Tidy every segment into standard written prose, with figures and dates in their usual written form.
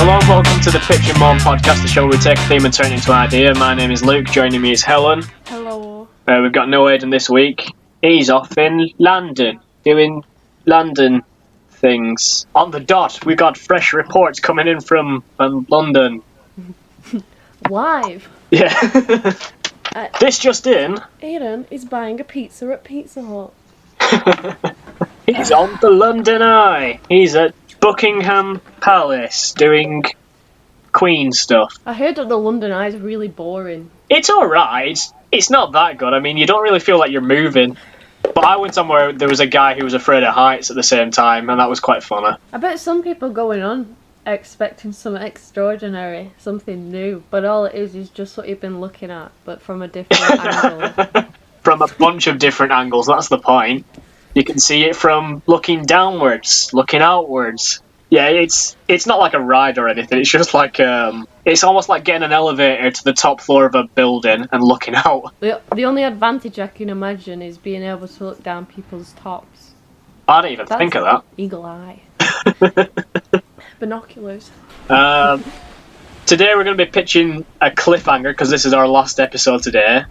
Hello and welcome to the Pitch and Moan podcast, the show where we take a theme and turn it into an idea. My name is Luke, joining me is Helen. Hello. We've got no Aidan this week. He's off in London, doing London things. On the dot, we got fresh reports coming in from London. Live. Yeah. This just in. Aidan is buying a pizza at Pizza Hut. He's on the London Eye. He's at Buckingham Palace doing Queen stuff. I heard that the London Eye is really boring. It's alright. It's not that good. I mean, you don't really feel like you're moving. But I went somewhere, there was a guy who was afraid of heights at the same time, and that was quite funny. I bet some people going on expecting something extraordinary, something new, but all it is just what you've been looking at, but from a different angle. From a bunch of different angles, that's the point. You can see it from looking downwards, looking outwards. Yeah, it's not like a ride or anything. It's just like it's almost like getting an elevator to the top floor of a building and looking out. The only advantage I can imagine is being able to look down people's tops. I didn't even think of that. Eagle eye. Binoculars. Today we're going to be pitching a cliffhanger because this is our last episode today.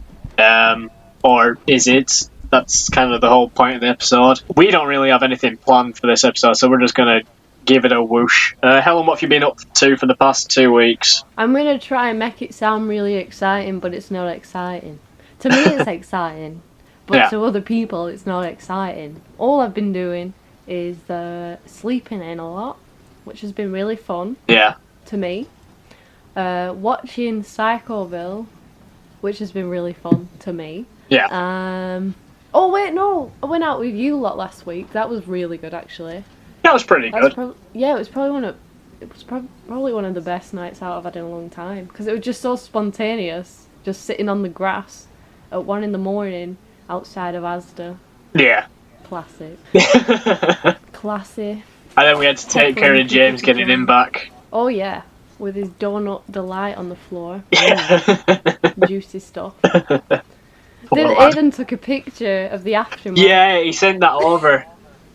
Or is it? That's kind of the whole point of the episode. We don't really have anything planned for this episode, so we're just going to give it a whoosh. Helen, what have you been up to for the past 2 weeks? I'm going to try and make it sound really exciting, but it's not exciting. To me, it's exciting, but to other people, it's not exciting. All I've been doing is sleeping in a lot, which has been really fun. Yeah. To me. Watching Psychoville, which has been really fun to me. Yeah. Oh wait, no, I went out with you lot last week. That was really good, actually. That was pretty good. It was probably one of the best nights out I've had in a long time because it was just so spontaneous, just sitting on the grass at 1 a.m. outside of Asda. Yeah. Classic. Classy. And then we had to take care of James getting him back. Oh yeah, with his donut delight on the floor. Juicy stuff. Then Aidan took a picture of the aftermath. Yeah, he sent that over.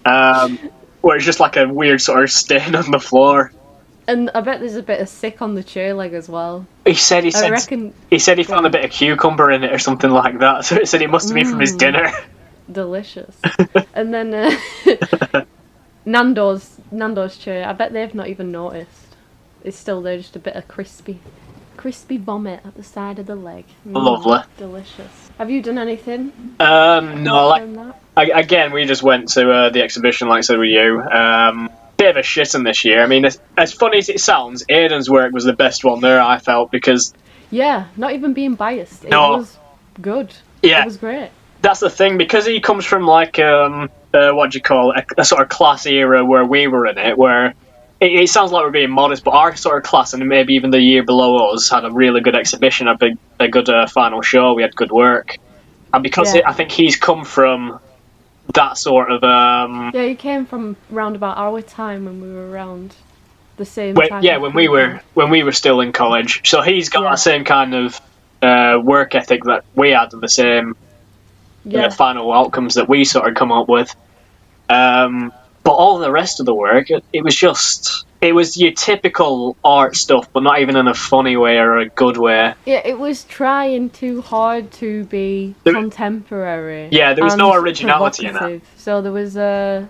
Where it's just like a weird sort of stain on the floor. And I bet there's a bit of sick on the chair leg as well. He said he found a bit of cucumber in it or something like that. So it said it must have been from his dinner. Delicious. And then Nando's chair. I bet they've not even noticed. It's still there, just a bit of crispy vomit at the side of the leg. Lovely. Delicious. Have you done anything? No, again, we just went to the exhibition, like I said with you. Bit of a shit in this year. I mean, as funny as it sounds, Aidan's work was the best one there, I felt, because... Yeah, not even being biased. It was good. Yeah. It was great. That's the thing, because he comes from, like, what do you call it, a sort of class era where we were in it, where... It sounds like we're being modest, but our sort of class, and maybe even the year below us, had a really good exhibition, a good final show. We had good work, and because I think he's come from that sort of. Yeah, he came from round about our time when we were around the same time. Yeah, when we were still in college, so he's got that same kind of work ethic that we had, and the same final outcomes that we sort of come up with. But all the rest of the work, it was your typical art stuff, but not even in a funny way or a good way. Yeah, it was trying too hard to be contemporary. Yeah, there was no originality in it. So there was the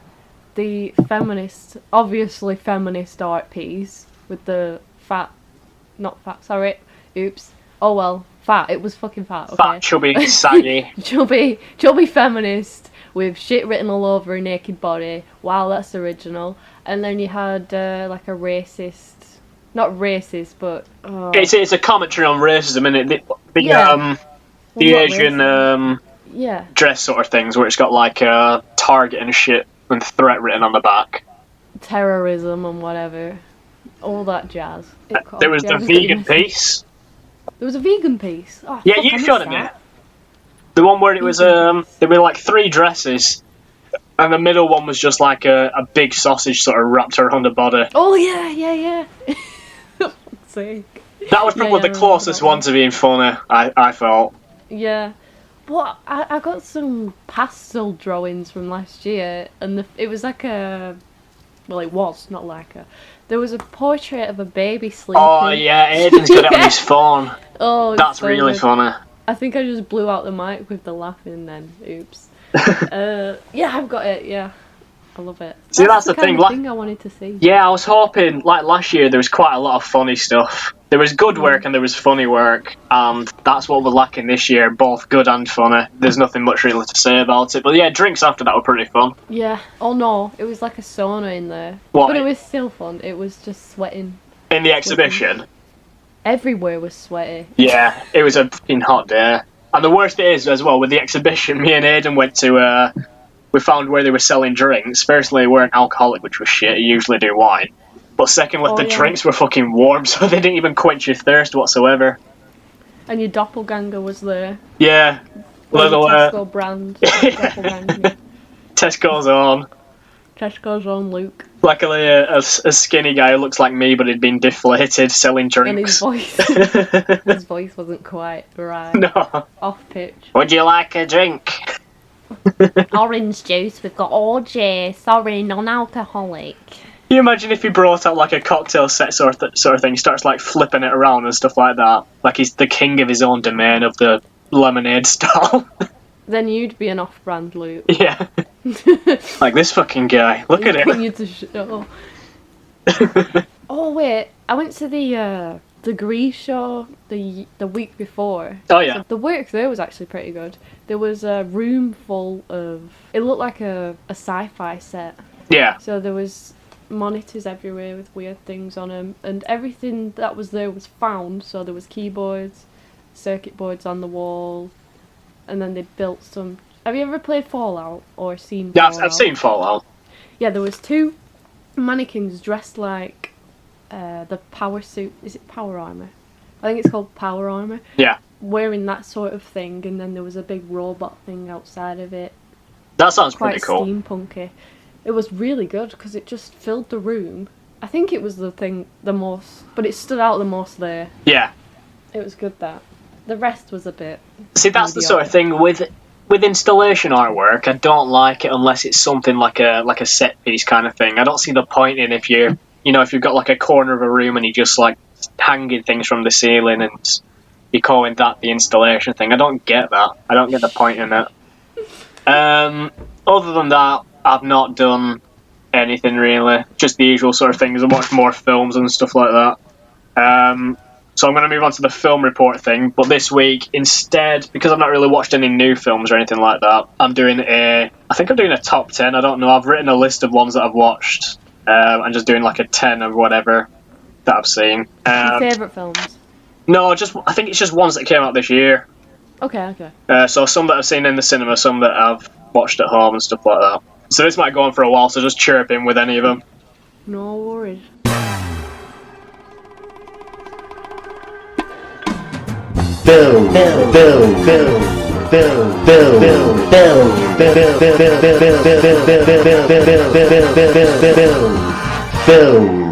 obviously feminist art piece with the fat, it was fucking fat, okay? Fat, chubby, saggy. chubby feminist. With shit written all over her naked body. Wow, that's original. And then you had like a racist, not racist, but it's a commentary on racism, isn't it? The Asian dress sort of things, where it's got like target and shit and threat written on the back. Terrorism and whatever, all that jazz. There was the vegan piece. There was a vegan piece. Oh, yeah, you showed it me. The one where it was, there were like 3 dresses, and the middle one was just like a big sausage sort of wrapped around the body. Oh, yeah. That was probably the closest one to being funny, I felt. Yeah. But I got some pastel drawings from last year, and it was like a Well, it was, not like a... There was a portrait of a baby sleeping. Oh, yeah, Aiden's got it on his phone. Oh, that's so really good. funny. I think I just blew out the mic with the laughing then. Oops. Yeah, I've got it, yeah. I love it. See, that's the kind thing. Of thing I wanted to see. Yeah, I was hoping, like last year, there was quite a lot of funny stuff. There was good work and there was funny work, and that's what we're lacking this year, both good and funny. There's nothing much really to say about it. But yeah, drinks after that were pretty fun. Yeah. Oh no, it was like a sauna in there. What? But it was still fun. It was just sweating. In the exhibition? Everywhere was sweaty. Yeah, it was a fucking hot day. And the worst it is, as well, with the exhibition, me and Aidan went to... we found where they were selling drinks. Firstly, they weren't alcoholic, which was shit. You usually do wine. But secondly, the drinks were fucking warm, so they didn't even quench your thirst whatsoever. And your doppelganger was there. Yeah. Little Tesco brand. Doppelganger. Tesco's on. Tesco's on Luke. Luckily, a skinny guy who looks like me, but had been deflated selling drinks. And his voice wasn't quite right. No. Off pitch. Would you like a drink? Orange juice, we've got orgy. Sorry, non-alcoholic. Can you imagine if he brought out like a cocktail set sort of thing, starts like flipping it around and stuff like that? Like he's the king of his own domain of the lemonade style. Then you'd be an off-brand Luke. Yeah. Like this fucking guy. Look at him. You to show. Oh wait, I went to the Grease show the week before. Oh yeah. So the work there was actually pretty good. There was a room full of... It looked like a sci-fi set. Yeah. So there was monitors everywhere with weird things on them, and everything that was there was found. So there was keyboards, circuit boards on the wall, and then they built some... Have you ever played Fallout or seen Fallout? Yeah, I've seen Fallout. Yeah, there was 2 mannequins dressed like the power suit. Is it power armor? I think it's called power armor. Yeah. Wearing that sort of thing, and then there was a big robot thing outside of it. That sounds Quite pretty cool. Steampunky. It was really good because it just filled the room. I think it was the most, but it stood out the most there. Yeah. It was good that. The rest was a bit... See, that's the sort of thing with installation artwork. I don't like it unless it's something like a set piece kind of thing. I don't see the point in if you've got like a corner of a room and you just like hanging things from the ceiling and you're calling that the installation thing. I don't get that. I don't get the point in it. Other than that, I've not done anything really. Just the usual sort of things. I watched more films and stuff like that. So I'm going to move on to the film report thing. But this week, instead, because I've not really watched any new films or anything like that, I think I'm doing a top 10. I don't know. I've written a list of ones that I've watched. I'm just doing like a 10 of whatever that I've seen. Your favourite films? No, I think it's just ones that came out this year. Okay. So some that I've seen in the cinema, some that I've watched at home and stuff like that. So this might go on for a while, so just chirp in with any of them. No worries. Film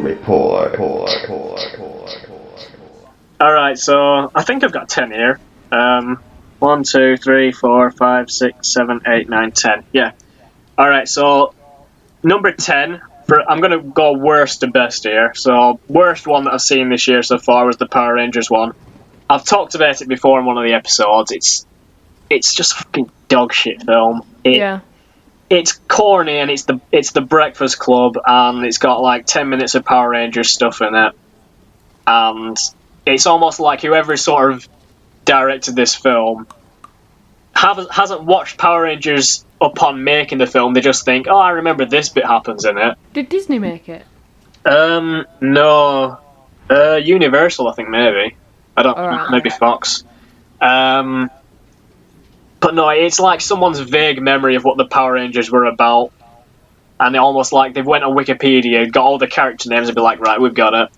report. Alright, so I think I've got 10 here. 1, 2, 3, 4, 5, 6, 7, 8, 9, 10. Yeah. Alright, so number 10, I'm going to go worst to best here. So, worst one that I've seen this year so far was the Power Rangers one. I've talked about it before in one of the episodes. It's just a fucking dog shit film. Yeah. It's corny and it's the Breakfast Club and it's got like 10 minutes of Power Rangers stuff in it. And it's almost like whoever sort of directed this film hasn't watched Power Rangers upon making the film. They just think, oh, I remember this bit happens in it. Did Disney make it? No. Universal, I think, maybe. I don't know, Alright. maybe Fox. But no, it's like someone's vague memory of what the Power Rangers were about. And it almost like they've went on Wikipedia, got all the character names and be like, right, we've got it.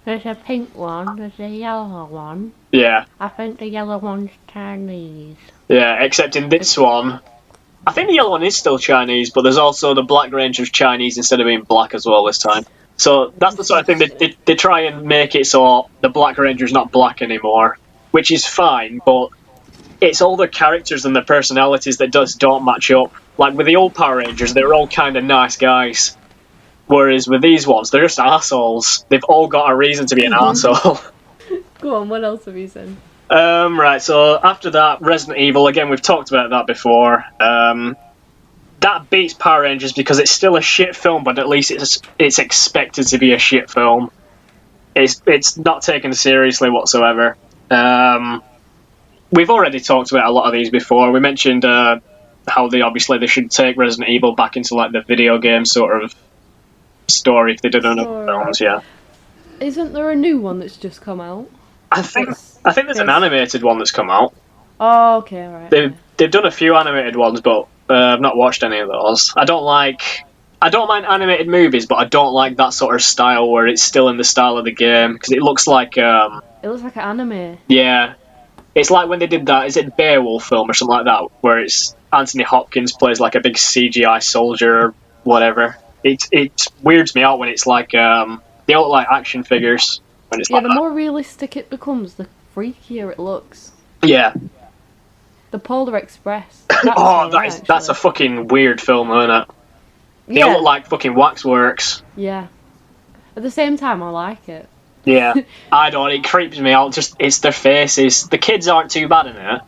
There's a pink one, there's a yellow one. Yeah. I think the yellow one's Chinese. Yeah, except in this one, I think the yellow one is still Chinese, but there's also the Black Ranger's Chinese instead of being black as well this time. So that's the sort of thing they try and make it so the Black Ranger's not black anymore, which is fine, but it's all the characters and the personalities that just don't match up. Like with the old Power Rangers, they were all kind of nice guys. Whereas with these ones, they're just assholes. They've all got a reason to be an asshole. Go on, what else have you seen? Right, so after that, Resident Evil, again, we've talked about that before. That beats Power Rangers because it's still a shit film, but at least it's expected to be a shit film. It's not taken seriously whatsoever. We've already talked about a lot of these before. We mentioned how they should take Resident Evil back into like the video game sort of story if they did another films. Yeah. Isn't there a new one that's just come out? I think there's an animated one that's come out. Oh, okay, alright. They've done a few animated ones, but I've not watched any of those. I don't mind animated movies, but I don't like that sort of style where it's still in the style of the game because it looks like it looks like an anime. Yeah, it's like when they did that. Is it Beowulf film or something like that, where it's Anthony Hopkins plays like a big CGI soldier or whatever. It weirds me out when it's like they look like action figures when it's like the more realistic it becomes, the freakier it looks. Yeah. The Polar Express. That's a fucking weird film, isn't it? They all look like fucking waxworks. Yeah. At the same time, I like it. Yeah. I don't. It creeps me out. Just it's their faces. The kids aren't too bad in it,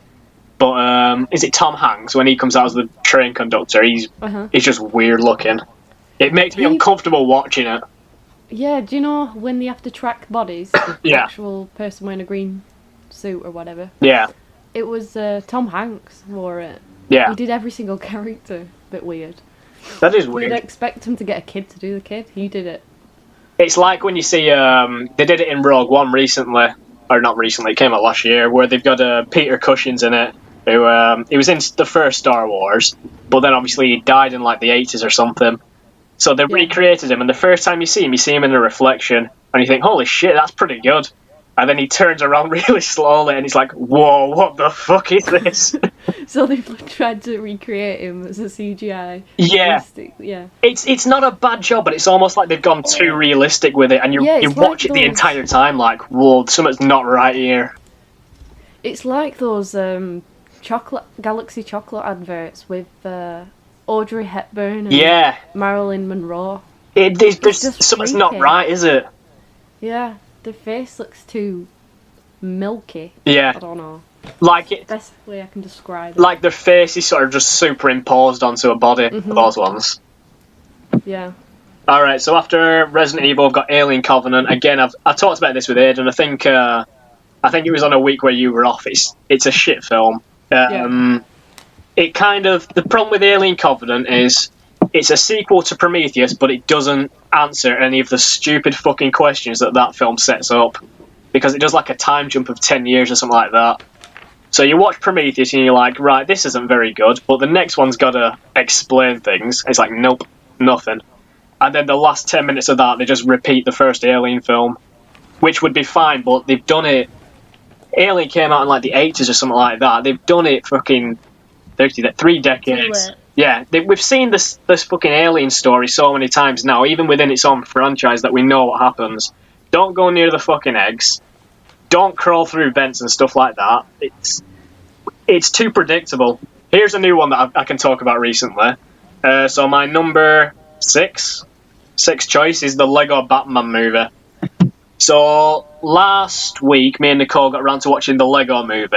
but is it Tom Hanks when he comes out as the train conductor? He's just weird looking. It makes me uncomfortable watching it. Yeah. Do you know when they have to track bodies? The Yeah. actual person wearing a green suit or whatever. Yeah. It was Tom Hanks wore it. Yeah. He did every single character. Bit weird. That is weird. You'd expect him to get a kid to do the kid. He did it. It's like when you see they did it in Rogue One recently, or not recently, it came out last year, where they've got Peter Cushing's in it, who he was in the first Star Wars, but then obviously he died in like the 80s or something. So they recreated him, and the first time you see him in a reflection, and you think, holy shit, that's pretty good. And then he turns around really slowly, and he's like, whoa, what the fuck is this? So they've tried to recreate him as a CGI. Yeah. Yeah. It's not a bad job, but it's almost like they've gone too realistic with it, and you watch it the entire time like, whoa, something's not right here. It's like those Galaxy Chocolate adverts with Audrey Hepburn and Marilyn Monroe. There's something's not right, is it? Yeah. The face looks too milky. Yeah. I don't know. Like it. Best way I can describe it. Like their face is sort of just superimposed onto a body. Those ones. Yeah. All right. So after Resident Evil, I've got Alien Covenant. Again, I talked about this with Aidan. I think it was on a week where you were off. It's a shit film. It kind of the problem with Alien Covenant is. It's a sequel to Prometheus, but it doesn't answer any of the stupid fucking questions that film sets up. Because it does like a time jump of 10 years or something like that. So you watch Prometheus and you're like, right, this isn't very good, but the next one's got to explain things. It's like, nope, nothing. And then the last 10 minutes of that, they just repeat the first Alien film. Which would be fine, but they've done it... Alien came out in like the 80s or something like that. They've done it fucking 3 decades. Yeah, we've seen this fucking Alien story so many times now, even within its own franchise, that we know what happens. Don't go near the fucking eggs. Don't crawl through vents and stuff like that. It's too predictable. Here's a new one that I can talk about recently. So my number six choice is the Lego Batman movie. So last week, me and Nicole got around to watching the Lego movie.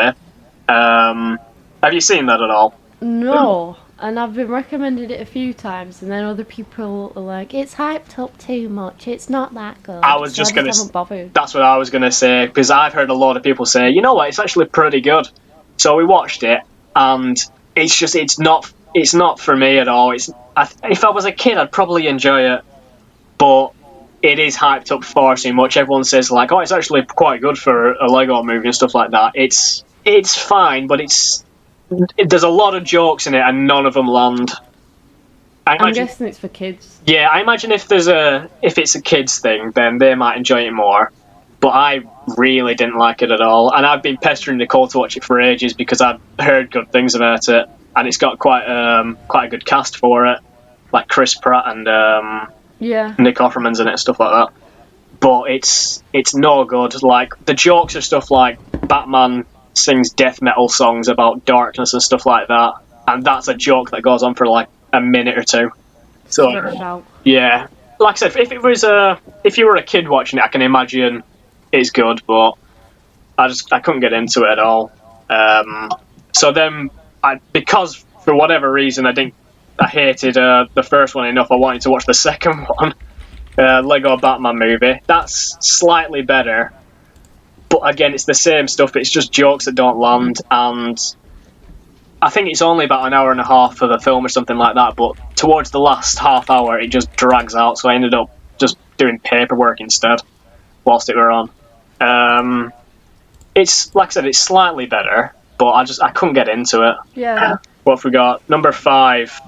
Have you seen that at all? No. And I've been recommended it a few times, and then other people are like, "It's hyped up too much. It's not that good." I was just gonna. Haven't bothered. That's what I was gonna say, because I've heard a lot of people say, "You know what? It's actually pretty good." So we watched it, and it's not for me at all. If I was a kid, I'd probably enjoy it, but it is hyped up far too much. Everyone says like, "Oh, it's actually quite good for a Lego movie and stuff like that." It's fine, but there's a lot of jokes in it and none of them land. I'm guessing it's for kids. Yeah, I imagine if it's a kids thing, then they might enjoy it more. But I really didn't like it at all, and I've been pestering Nicole to watch it for ages because I've heard good things about it, and it's got quite a good cast for it, like Chris Pratt and Nick Offerman's in it and stuff like that. But it's no good. Like the jokes are stuff like Batman sings death metal songs about darkness and stuff like that, and that's a joke that goes on for like a minute or two. So yeah, like I said, if you were a kid watching it, I can imagine it's good, but I couldn't get into it at all. So then, because for whatever reason I hated the first one enough, I wanted to watch the second one, Lego Batman movie. That's slightly better, but again, it's the same stuff. It's just jokes that don't land, and I think it's only about an hour and a half for the film or something like that. But towards the last half hour, it just drags out. So I ended up just doing paperwork instead whilst it were on. It's like I said, it's slightly better, but I couldn't get into it. Yeah. What have we got? Number 5,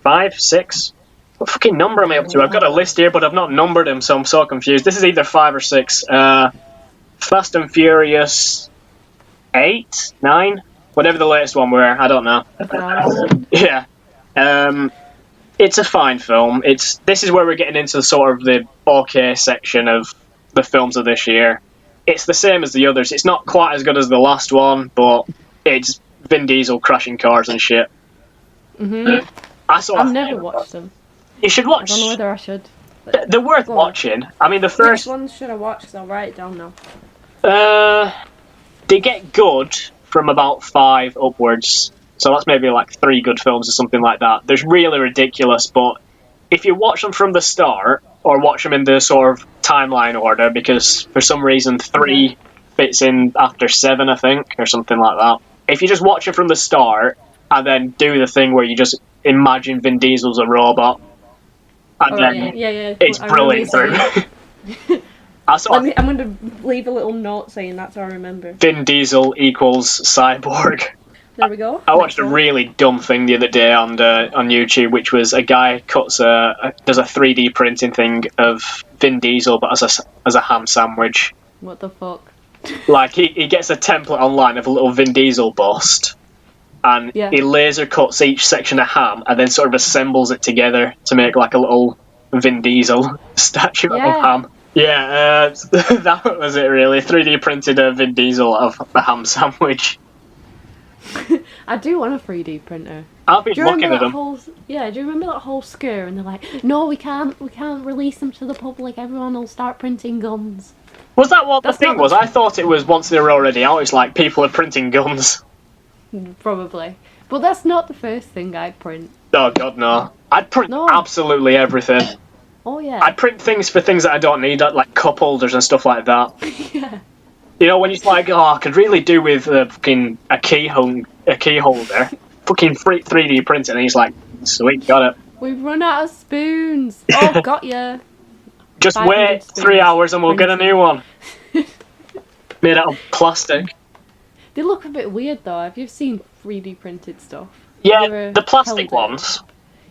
5, 6. What fucking number am I up to? I've got a list here, but I've not numbered them, so I'm so confused. This is either 5 or 6. Fast and Furious 8, 9, whatever the latest one were. I don't know. Yeah. It's a fine film. This is where we're getting into sort of the okay section of the films of this year. It's the same as the others. It's not quite as good as the last one, but it's Vin Diesel crashing cars and shit. Mm-hmm. I've never watched them. You should watch. I don't know whether I should. They're worth watching. I mean, the first... Which ones should I watch? Because I'll write it down now. They get good from about 5 upwards. So that's maybe like 3 good films or something like that. They're really ridiculous, but if you watch them from the start, or watch them in the sort of timeline order, because for some reason 3 fits in after 7, I think, or something like that. If you just watch it from the start, and then do the thing where you just imagine Vin Diesel's a robot, and then it's brilliant through. I'm going to leave a little note saying that's how I remember. Vin Diesel equals cyborg. There we go. I watched a really dumb thing the other day on YouTube, which was a guy does a 3D printing thing of Vin Diesel, but as a ham sandwich. What the fuck? Like he gets a template online of a little Vin Diesel bust, and he laser cuts each section of ham, and then sort of assembles it together to make like a little Vin Diesel statue of ham. Yeah, that was it really. 3D printed a Vin Diesel of the ham sandwich. I do want a 3D printer. I've been looking at them. Do you remember that whole scare? And they're like, no, we can't release them to the public. Everyone will start printing guns. Was that what the thing was? I thought it was once they were already out. It's like people are printing guns. Probably, but that's not the first thing I'd print. Oh god, no! I'd print absolutely everything. Oh yeah. I'd print things for things that I don't need, like cup holders and stuff like that. Yeah. You know, when you're like, I could really do with fucking a key holder, fucking 3D print it, and he's like, sweet, got it. We've run out of spoons. Oh, got ya. Just wait 3 hours and we'll get a new one. Made out of plastic. They look a bit weird though. Have you seen 3D printed stuff? Yeah, the plastic ones.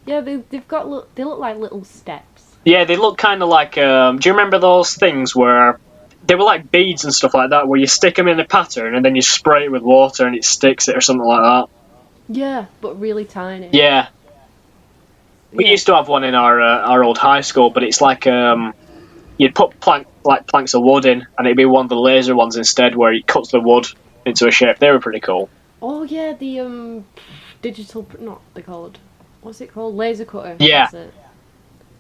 Yeah, they look like little steps. Yeah, they look kind of like. Do you remember those things where they were like beads and stuff like that, where you stick them in a pattern and then you spray it with water and it sticks it or something like that? Yeah, but really tiny. Yeah. We used to have one in our old high school, but it's like you'd put planks of wood in, and it'd be one of the laser ones instead, where it cuts the wood into a shape. They were pretty cool. Oh yeah, the digital, not they called. What's it called? Laser cutter. Yeah. That's it.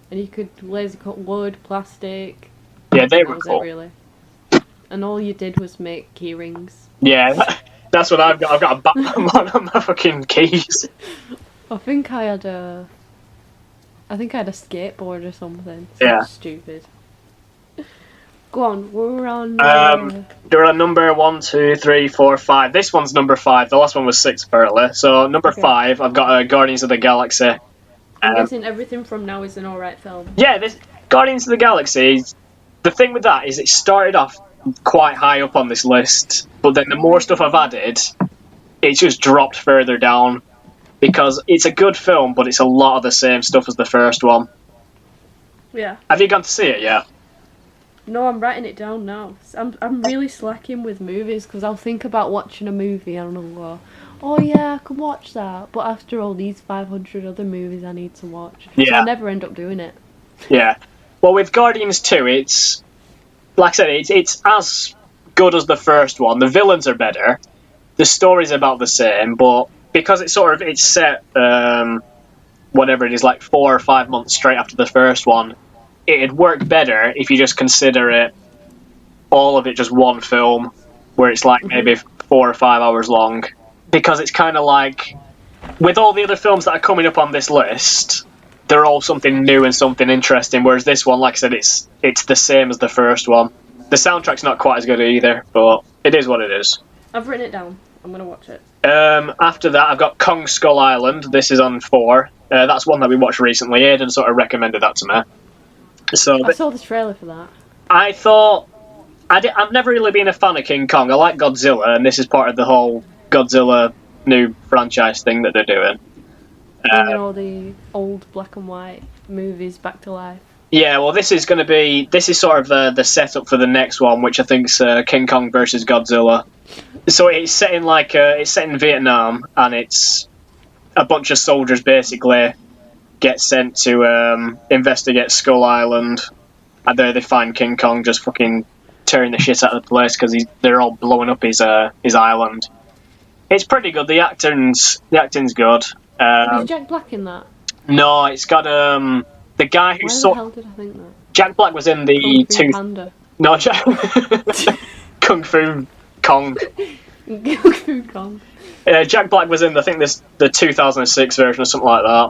And you could laser cut wood, plastic. Yeah, they were cool. It, really. And all you did was make key rings. Yeah, that's what I've got. I've got a Batman one on my fucking keys. I think I had a skateboard or something. Yeah. Stupid. Go on, we're on... They're on number 1, 2, 3, 4, 5. This one's number 5. The last one was 6, apparently. So, number 5, I've got Guardians of the Galaxy. I'm guessing everything from now is an alright film. Yeah, this Guardians of the Galaxy, the thing with that is it started off quite high up on this list, but then the more stuff I've added, it's just dropped further down, because it's a good film, but it's a lot of the same stuff as the first one. Yeah. Have you gone to see it yet? No, I'm writing it down now. I'm really slacking with movies, because I'll think about watching a movie and I'll go, oh yeah, I can watch that, but after all these 500 other movies I need to watch. Yeah. So I never end up doing it. Yeah. Well, with Guardians 2, it's, like I said, it's as good as the first one. The villains are better. The story's about the same, but because it's set, whatever it is, like 4 or 5 months straight after the first one, it'd work better if you just consider it all of it just one film, where it's like maybe 4 or 5 hours long, because it's kind of like with all the other films that are coming up on this list, they're all something new and something interesting. Whereas this one, like I said, it's the same as the first one. The soundtrack's not quite as good either, but it is what it is. I've written it down. I'm gonna watch it. After that, I've got Kong Skull Island. This is on 4. That's one that we watched recently. Aidan sort of recommended that to me. So I saw the trailer for that. I thought I've never really been a fan of King Kong. I like Godzilla, and this is part of the whole Godzilla new franchise thing that they're doing. Bringing all the old black and white movies back to life. Yeah, well, this is sort of the setup for the next one, which I think's King Kong versus Godzilla. So it's set in Vietnam, and it's a bunch of soldiers basically get sent to investigate Skull Island, and there they find King Kong just fucking tearing the shit out of the place because they're all blowing up his island. It's pretty good. The acting's good. Was Jack Black in that? No, it's got the guy who Why the hell did I think that? Jack Black was in the Kung Fu Panda. No, Kung Fu Kong. Kung Fu Kong. Jack Black was in, I think, the 2006 version or something like that.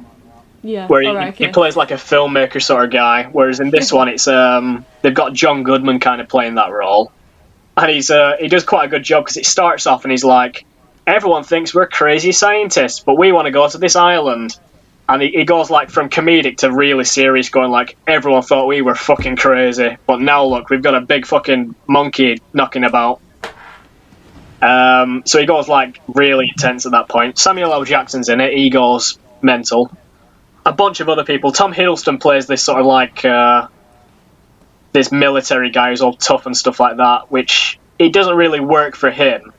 Yeah. Where he plays like a filmmaker sort of guy. Whereas in this one, it's they've got John Goodman kind of playing that role, and he does quite a good job because it starts off and he's like, everyone thinks we're crazy scientists, but we want to go to this island. And he goes like from comedic to really serious, going like, everyone thought we were fucking crazy, but now look, we've got a big fucking monkey knocking about. So he goes like really intense at that point. Samuel L. Jackson's in it, he goes mental. A bunch of other people. Tom Hiddleston plays this sort of like this military guy who's all tough and stuff like that, which it doesn't really work for him.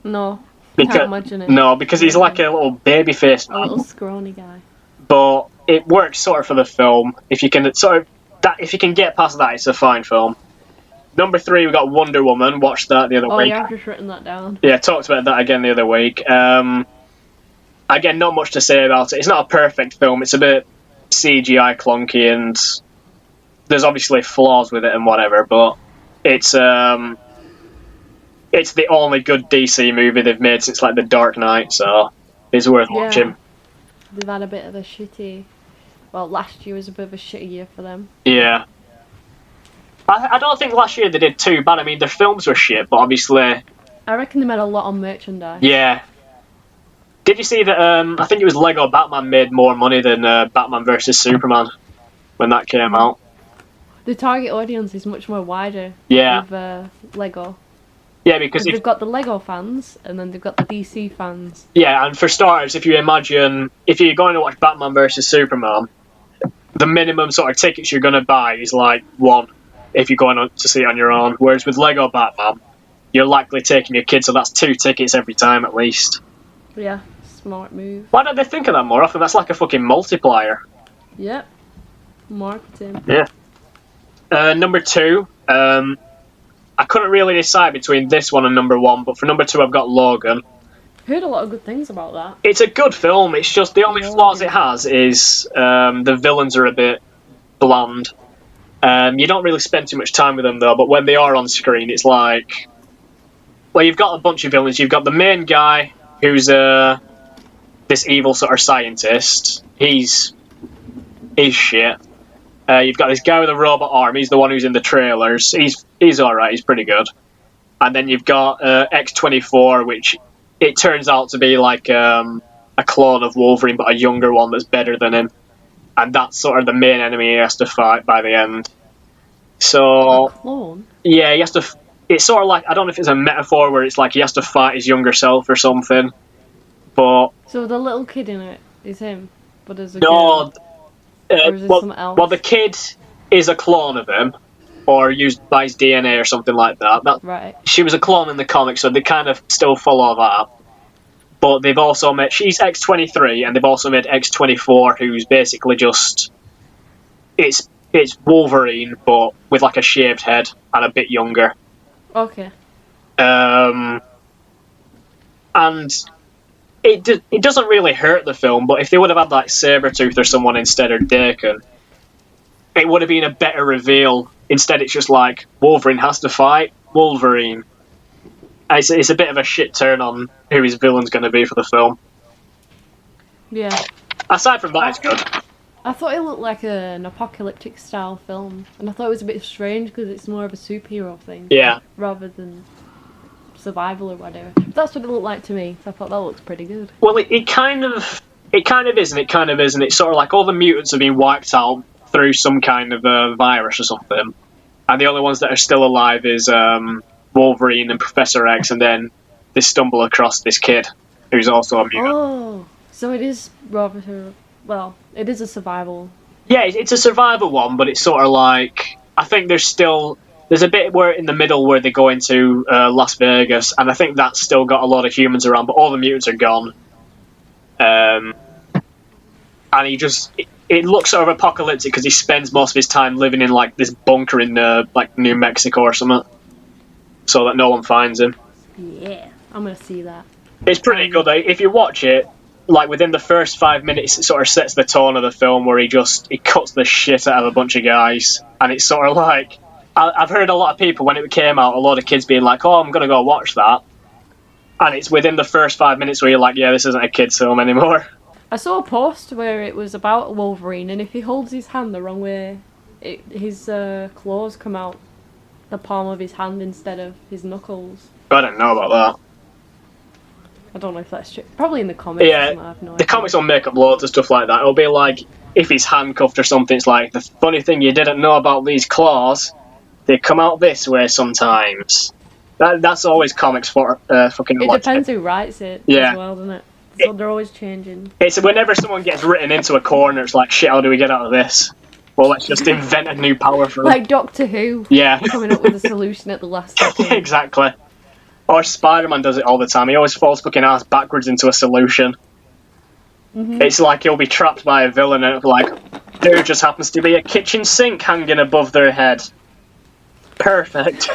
No, can't imagine it. No, because he's like a little baby face man. A little scrawny guy. But it works sort of for the film. If you can get past that, it's a fine film. Number 3, we got Wonder Woman. Watched that the other week. Oh yeah, I've just written that down. Yeah, talked about that again the other week. Again, not much to say about it. It's not a perfect film. It's a bit CGI clunky, and there's obviously flaws with it and whatever. But it's the only good DC movie they've made since like The Dark Knight, so it's worth watching. They've had a bit of a shitty... Well, last year was a bit of a shitty year for them. Yeah. I don't think last year they did too bad. I mean, their films were shit, but obviously... I reckon they made a lot on merchandise. Yeah. Did you see that, I think it was Lego Batman made more money than Batman vs Superman when that came out? The target audience is much more wider with Lego. Yeah, because they've got the Lego fans, and then they've got the DC fans. Yeah, and for starters, if you're going to watch Batman vs Superman, the minimum sort of tickets you're going to buy is like 1 if you're going to see it on your own. Whereas with Lego Batman, you're likely taking your kids, so that's 2 tickets every time at least. Yeah, smart move. Why don't they think of that more often? That's like a fucking multiplier. Yep. Marketing. Yeah. Number 2, I couldn't really decide between this one and number 1, but for number 2 I've got Logan. Heard a lot of good things about that. It's a good film, it's just the only flaws it has is the villains are a bit bland. You don't really spend too much time with them though, but when they are on screen it's like... Well, you've got a bunch of villains. You've got the main guy who's this evil sort of scientist. He's shit. You've got this guy with a robot arm. He's the one who's in the trailers. He's alright. He's pretty good. And then you've got X-24, which it turns out to be like a clone of Wolverine, but a younger one that's better than him. And that's sort of the main enemy he has to fight by the end. So... A clone? Yeah, he has to... It's sort of like... I don't know if it's a metaphor where it's like he has to fight his younger self or something. But... So the little kid in it is him? But there's a girl... Or is it something else? Well, the kid is a clone of him, or used by his DNA or something like that. Right. She was a clone in the comics, so they kind of still follow that. But they've also made... She's X-23, and they've also made X-24, who's basically just... It's Wolverine, but with like a shaved head and a bit younger. Okay. And... It doesn't really hurt the film, but if they would have had like Sabretooth or someone instead, or Dakin, it would have been a better reveal. Instead, it's just like Wolverine has to fight Wolverine. It's a bit of a shit turn on who his villain's going to be for the film. Yeah. Aside from that, it's good. I thought it looked like an apocalyptic style film, and I thought it was a bit strange because it's more of a superhero thing. Yeah. Rather than survival or whatever. But that's what it looked like to me, so I thought that looks pretty good. Well, it kind of is and it kind of isn't. It's sort of like all the mutants have been wiped out through some kind of a virus or something, and the only ones that are still alive is Wolverine and Professor X, and then they stumble across this kid who's also a mutant. Oh, so it is rather... Well, it is a survival. Yeah, it's a survival one, but it's sort of like... I think there's a bit where in the middle where they go into Las Vegas, and I think that's still got a lot of humans around, but all the mutants are gone. And he just... It looks sort of apocalyptic because he spends most of his time living in like this bunker in like New Mexico or something, so that no one finds him. Yeah, I'm gonna see that. It's pretty good. If you watch it, like within the first 5 minutes, it sort of sets the tone of the film where he cuts the shit out of a bunch of guys, and it's sort of like I've heard a lot of people when it came out, a lot of kids being like, "Oh, I'm gonna go watch that," and it's within the first 5 minutes where you're like, "Yeah, this isn't a kids' film anymore." I saw a post where it was about Wolverine, and if he holds his hand the wrong way, his claws come out the palm of his hand instead of his knuckles. I don't know about that. I don't know if that's true. Probably in the comics. Yeah, I have no the idea. comics will make up loads of stuff like that. It'll be like, if he's handcuffed or something, it's like, the funny thing you didn't know about these claws, they come out this way sometimes. That's always comics for fucking It electric. depends who writes it Yeah. as well, doesn't it? So they're always changing. It's whenever someone gets written into a corner, it's like, shit, how do we get out of this? Well, let's just invent a new power for them. Like Doctor Who. Yeah. Coming up with a solution at the last second. Exactly. Or Spider-Man does it all the time. He always falls fucking ass backwards into a solution. Mm-hmm. It's like he'll be trapped by a villain and it'll be like, there just happens to be a kitchen sink hanging above their head. Perfect.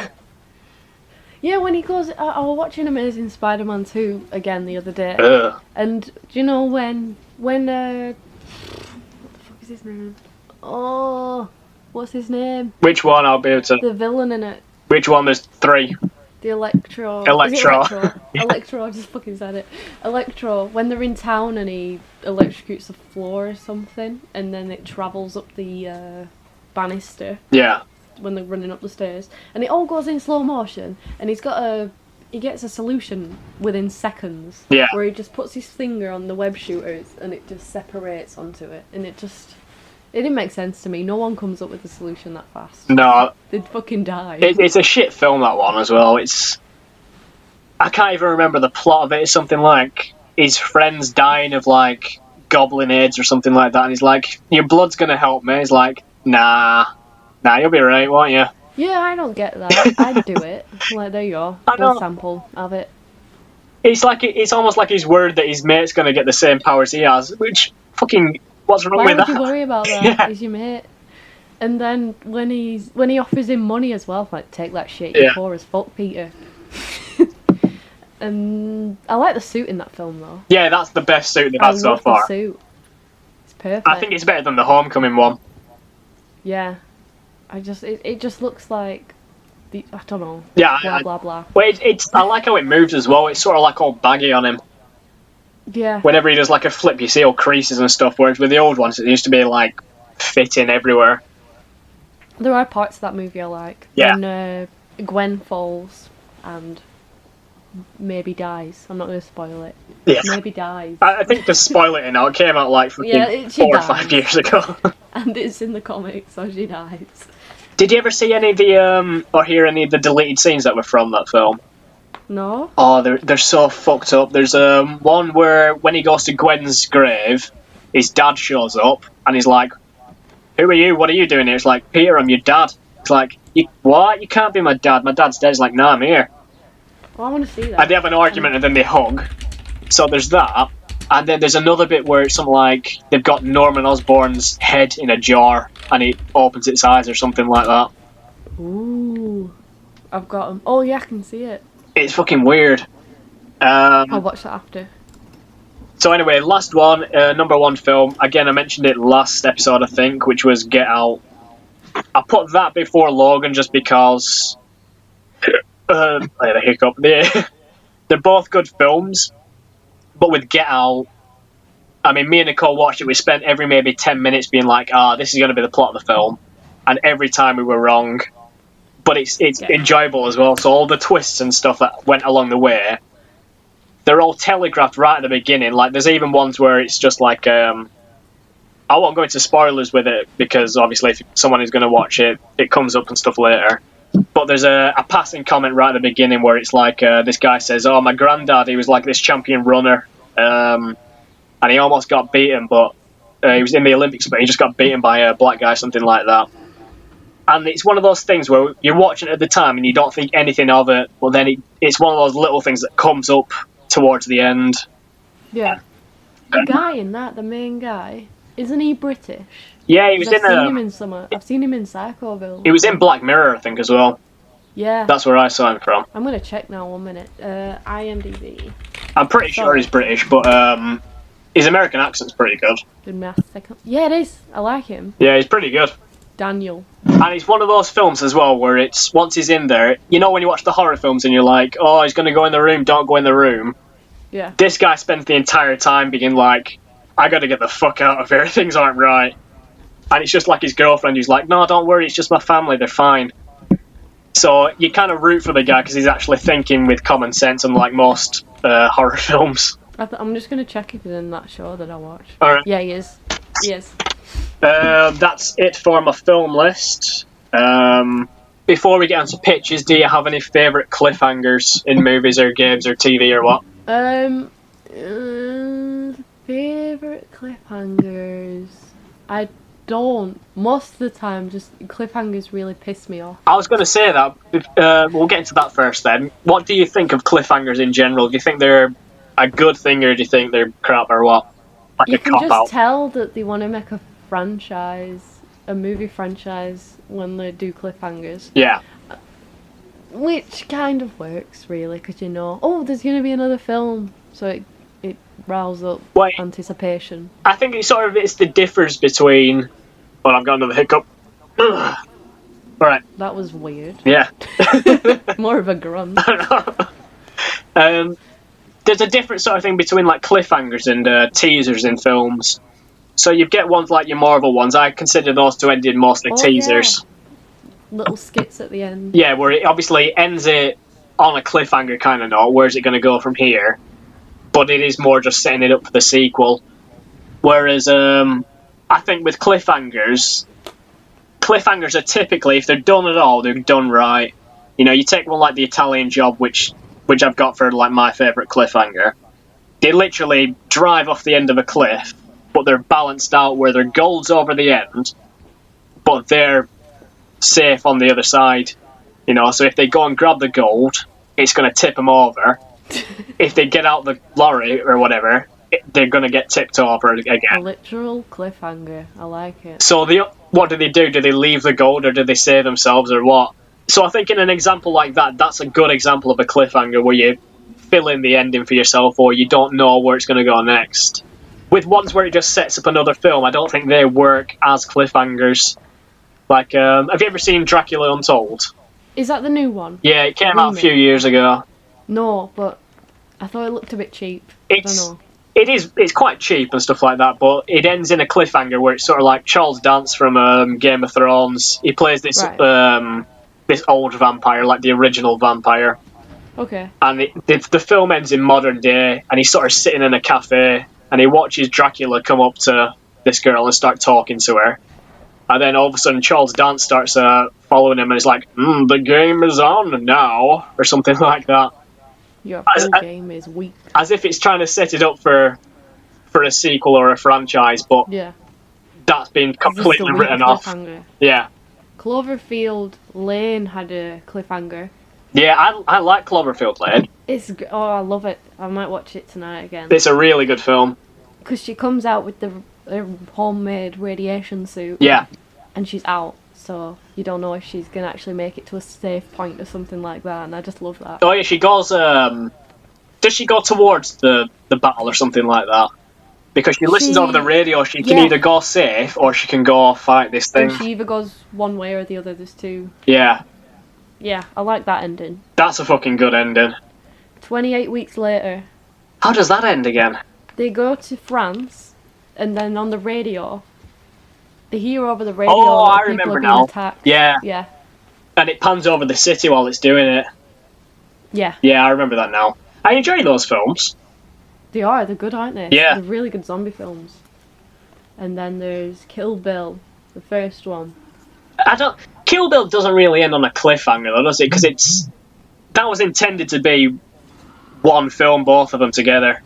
Yeah, when he goes... I was watching Amazing Spider-Man 2 again the other day. Ugh. And do you know when what the fuck is his name? Oh, what's his name? Which one? I'll be able to... The villain in it. Which one? There's 3. The Electro. Electro. Is it Electro? Yeah. Electro, I just fucking said it. Electro, when they're in town and he electrocutes the floor or something, and then it travels up the banister Yeah. when they're running up the stairs, and it all goes in slow motion, and he gets a solution within seconds. Yeah. Where he just puts his finger on the web shooters and it just separates onto it, and it didn't make sense to me. No one comes up with a solution that fast. No. They'd fucking die. It's a shit film, that one, as well. I can't even remember the plot of it. It's something like his friend's dying of, like, goblin AIDS or something like that, and he's like, your blood's gonna help me. He's like, nah, you'll be right, won't you? Yeah, I don't get that. I'd do it. Like, there you go. I know. One sample of it. It's almost like he's worried that his mate's gonna get the same powers he has, which, fucking, what's wrong Why with would that? you worry about that? Yeah. He's your mate. And then when he offers him money as well, like, take that shit, you're Yeah. poor as fuck, Peter. And I like the suit in that film though. Yeah, that's the best suit they've I had so love far. the suit. It's perfect. I think it's better than the Homecoming one. Yeah. It just looks like I don't know. Yeah, Blah blah blah. Well, I like how it moves as well. It's sort of like all baggy on him. Yeah. Whenever he does like a flip, you see all creases and stuff. Whereas with the old ones, it used to be like fitting everywhere. There are parts of that movie I like. Yeah. When Gwen falls and maybe dies. I'm not going to spoil it. Yeah. Maybe dies. I think to spoil it now, it came out like fucking she 4 or dies. 5 years ago. And it's in the comics, so she dies. Did you ever see any of the or hear any of the deleted scenes that were from that film? No? Oh, they're so fucked up. There's one where when he goes to Gwen's grave, his dad shows up and he's like, "Who are you? What are you doing here?" It's like, "Peter, I'm your dad." It's like, "What? You can't be my dad. My dad's dead." He's like, "No, I'm here." Well, I want to see that. And they have an argument and then they hug. So there's that. And then there's another bit where it's something like they've got Norman Osborn's head in a jar and it opens its eyes or something like that. Ooh. I've got them. Oh, yeah, I can see it. It's fucking weird. I'll watch that after. So anyway, last one, number 1 film. Again, I mentioned it last episode, I think, which was Get Out. put that before Logan just because. I had a hiccup. They're both good films, but with Get Out, I mean, me and Nicole watched it. We spent every maybe 10 minutes being like, this is going to be the plot of the film. And every time we were wrong. But it's enjoyable as well. So all the twists and stuff that went along the way, they're all telegraphed right at the beginning. Like, there's even ones where it's just like, I won't go into spoilers with it, because obviously if someone is going to watch it, it comes up and stuff later. But there's a passing comment right at the beginning where it's like, this guy says, my granddad, he was like this champion runner, and he almost got beaten, but he was in the Olympics, but he just got beaten by a black guy, something like that. And it's one of those things where you're watching it at the time and you don't think anything of it, but then it's one of those little things that comes up towards the end. Yeah. The guy in that, the main guy, isn't he British? Yeah, he was I've seen him in summer. I've seen him in Psychoville. He was in Black Mirror, I think, as well. Yeah. That's where I saw him from. I'm going to check now, 1 minute. IMDb. I'm pretty sure he's British, but his American accent's pretty good. Yeah, it is. I like him. Yeah, he's pretty good. Daniel. And it's one of those films as well where it's, once he's in there, you know when you watch the horror films and you're like, he's going to go in the room, don't go in the room. Yeah. This guy spends the entire time being like, I got to get the fuck out of here, things aren't right. And it's just like his girlfriend who's like, no, don't worry, it's just my family, they're fine. So you kind of root for the guy because he's actually thinking with common sense, unlike most horror films. I'm just going to check if he's in that show that I watched. Alright. Yeah, he is. He is. That's it for my film list. Before we get onto pitches, do you have any favourite cliffhangers in movies or games or TV or what? Favourite cliffhangers? I don't. Most of the time, just cliffhangers really piss me off. I was going to say that. We'll get into that first then. What do you think of cliffhangers in general? Do you think they're a good thing, or do you think they're crap, or what? Like you a can cop-out? just tell that they want to make a movie franchise, when they do cliffhangers. Yeah. Which kind of works, really, because there's going to be another film, so it riles up anticipation. I think it's the difference between... Well, I've got another hiccup. Alright. That was weird. Yeah. More of a grunt. There's a different sort of thing between like cliffhangers and teasers in films. So you get ones like your Marvel ones. I consider those to end in mostly teasers. Yeah. Little skits at the end. Yeah, where it obviously ends it on a cliffhanger kind of note. Where's it going to go from here? But it is more just setting it up for the sequel. Whereas I think with cliffhangers are typically, if they're done at all, they're done right. You know, you take one like The Italian Job, which I've got for like my favourite cliffhanger. They literally drive off the end of a cliff, but they're balanced out where their gold's over the end, but they're safe on the other side. You know, so if they go and grab the gold, it's going to tip them over. If they get out the lorry or whatever, they're going to get tipped over again. A literal cliffhanger. I like it. So what do they do? Do they leave the gold, or do they save themselves, or what? So I think in an example like that, that's a good example of a cliffhanger where you fill in the ending for yourself, or you don't know where it's going to go next. With ones where it just sets up another film, I don't think they work as cliffhangers. Like, have you ever seen Dracula Untold? Is that the new one? Yeah, it came out a few years ago. No, but I thought it looked a bit cheap. I don't know. It's quite cheap and stuff like that, but it ends in a cliffhanger where it's sort of like Charles Dance from Game of Thrones. He plays this this old vampire, like the original vampire. Okay. And the film ends in modern day, and he's sort of sitting in a cafe, and he watches Dracula come up to this girl and start talking to her. And then all of a sudden Charles Dance starts following him, and he's like, the game is on now, or something like that. Your whole game is weak. As if it's trying to set it up for a sequel or a franchise, but that's been completely written off. Yeah. Cloverfield Lane had a cliffhanger. Yeah, I like Cloverfield Lane. I love it. I might watch it tonight again. It's a really good film. Because she comes out with the homemade radiation suit. Yeah. And she's out, so you don't know if she's going to actually make it to a safe point or something like that, and I just love that. Oh yeah, she goes, does she go towards the battle or something like that? Because she listens over the radio, she can either go safe or she can go fight this thing. And she either goes one way or the other, there's two. Yeah. Yeah, I like that ending. That's a fucking good ending. 28 weeks later. How does that end again? They go to France, and then on the radio, they hear over the radio that people are being attacked. Yeah. Yeah. And it pans over the city while it's doing it. Yeah. Yeah, I remember that now. I enjoy those films. They're good, aren't they? Yeah. They're really good zombie films. And then there's Kill Bill, the first one. Kill Bill doesn't really end on a cliffhanger, though, does it? Because that was intended to be one film, both of them together.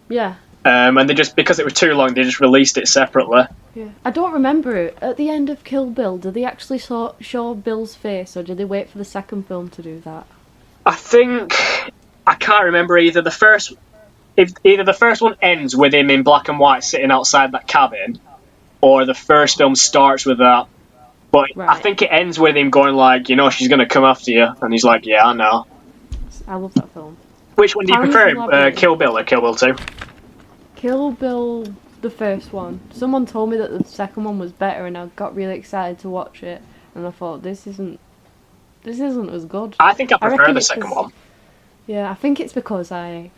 Yeah. And they just, because it was too long, they just released it separately. Yeah. I don't remember it. At the end of Kill Bill, did they actually show Bill's face, or did they wait for the second film to do that? I can't remember either. Either the first one ends with him in black and white sitting outside that cabin, or the first film starts with that. But right. I think it ends with him going like, she's going to come after you. And he's like, yeah, I know. I love that film. Which one do you prefer, Kill Bill or Kill Bill 2? Kill Bill, the first one. Someone told me that the second one was better, and I got really excited to watch it. And I thought, this isn't as good. I think I prefer the second one. Yeah, I think it's because I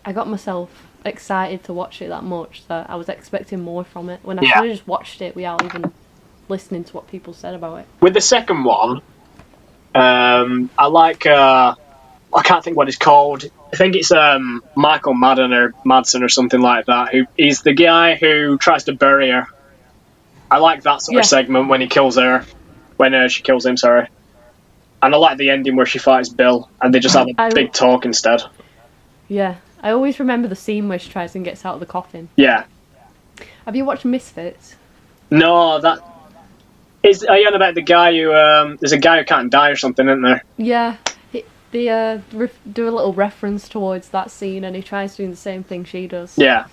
got myself excited to watch it that much that I was expecting more from it. When I should have just watched it without even listening to what people said about it. With the second one, I like, I can't think what it's called. I think it's Michael Madsen or something like that. He's the guy who tries to bury her. I like that sort of segment when he kills her. When she kills him, sorry. And I like the ending where she fights Bill and they just have a big talk instead. Yeah. I always remember the scene where she tries and gets out of the coffin. Yeah. Have you watched Misfits? No, are you on about the guy who, there's a guy who can't die or something, isn't there? Yeah. They do a little reference towards that scene and he tries doing the same thing she does. Yeah.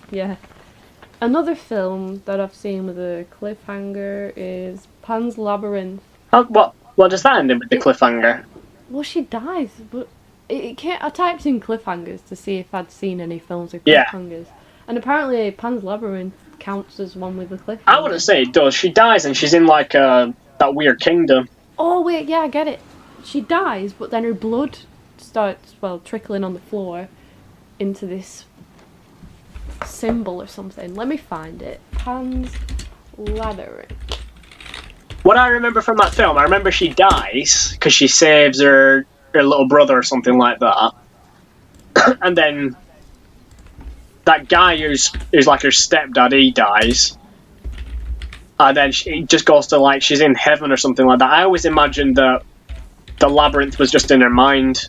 Yeah. Another film that I've seen with a cliffhanger is Pan's Labyrinth. What does that end in with the cliffhanger? Well, she dies, but it can't. I typed in cliffhangers to see if I'd seen any films with cliffhangers, and apparently Pan's Labyrinth counts as one with a cliffhanger. I wouldn't say it does. She dies and she's in like that weird kingdom. Oh wait, yeah, I get it. She dies, but then her blood starts trickling on the floor into this symbol or something. Let me find it. Pan's Labyrinth. What I remember from that film, I remember she dies because she saves her little brother or something like that. And then that guy who's like her stepdad, he dies. And then she just goes to like, she's in heaven or something like that. I always imagined that the labyrinth was just in her mind.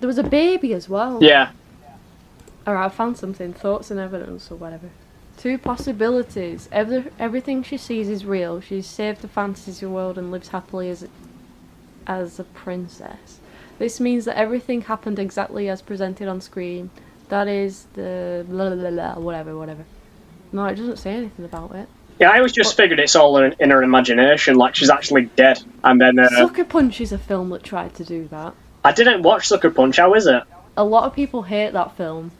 There was a baby as well. Yeah. Alright, I found something. Thoughts and evidence or whatever. 2 possibilities. Everything she sees is real. She's saved the fantasy world and lives happily as a princess. This means that everything happened exactly as presented on screen. That is the blah blah blah whatever. No, it doesn't say anything about it. Yeah, I always just figured it's all in her imagination, like she's actually dead. And then Sucker Punch is a film that tried to do that. I didn't watch Sucker Punch. How is it? A lot of people hate that film.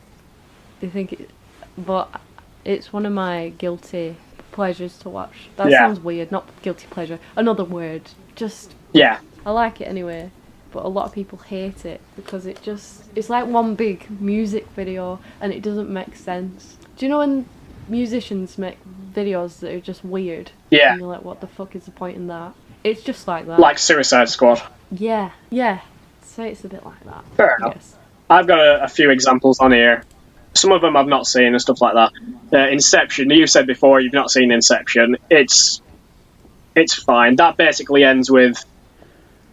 They think but it's one of my guilty pleasures to watch. That sounds weird, not guilty pleasure. Another word. Just I like it anyway. But a lot of people hate it because it's like one big music video and it doesn't make sense. Do you know when musicians make videos that are just weird? Yeah. And you're like, what the fuck is the point in that? It's just like that. Like Suicide Squad. Yeah. So it's a bit like that. Fair enough. I've got a few examples on here. Some of them I've not seen and stuff like that. Inception, you said before you've not seen Inception. It's fine. That basically ends with,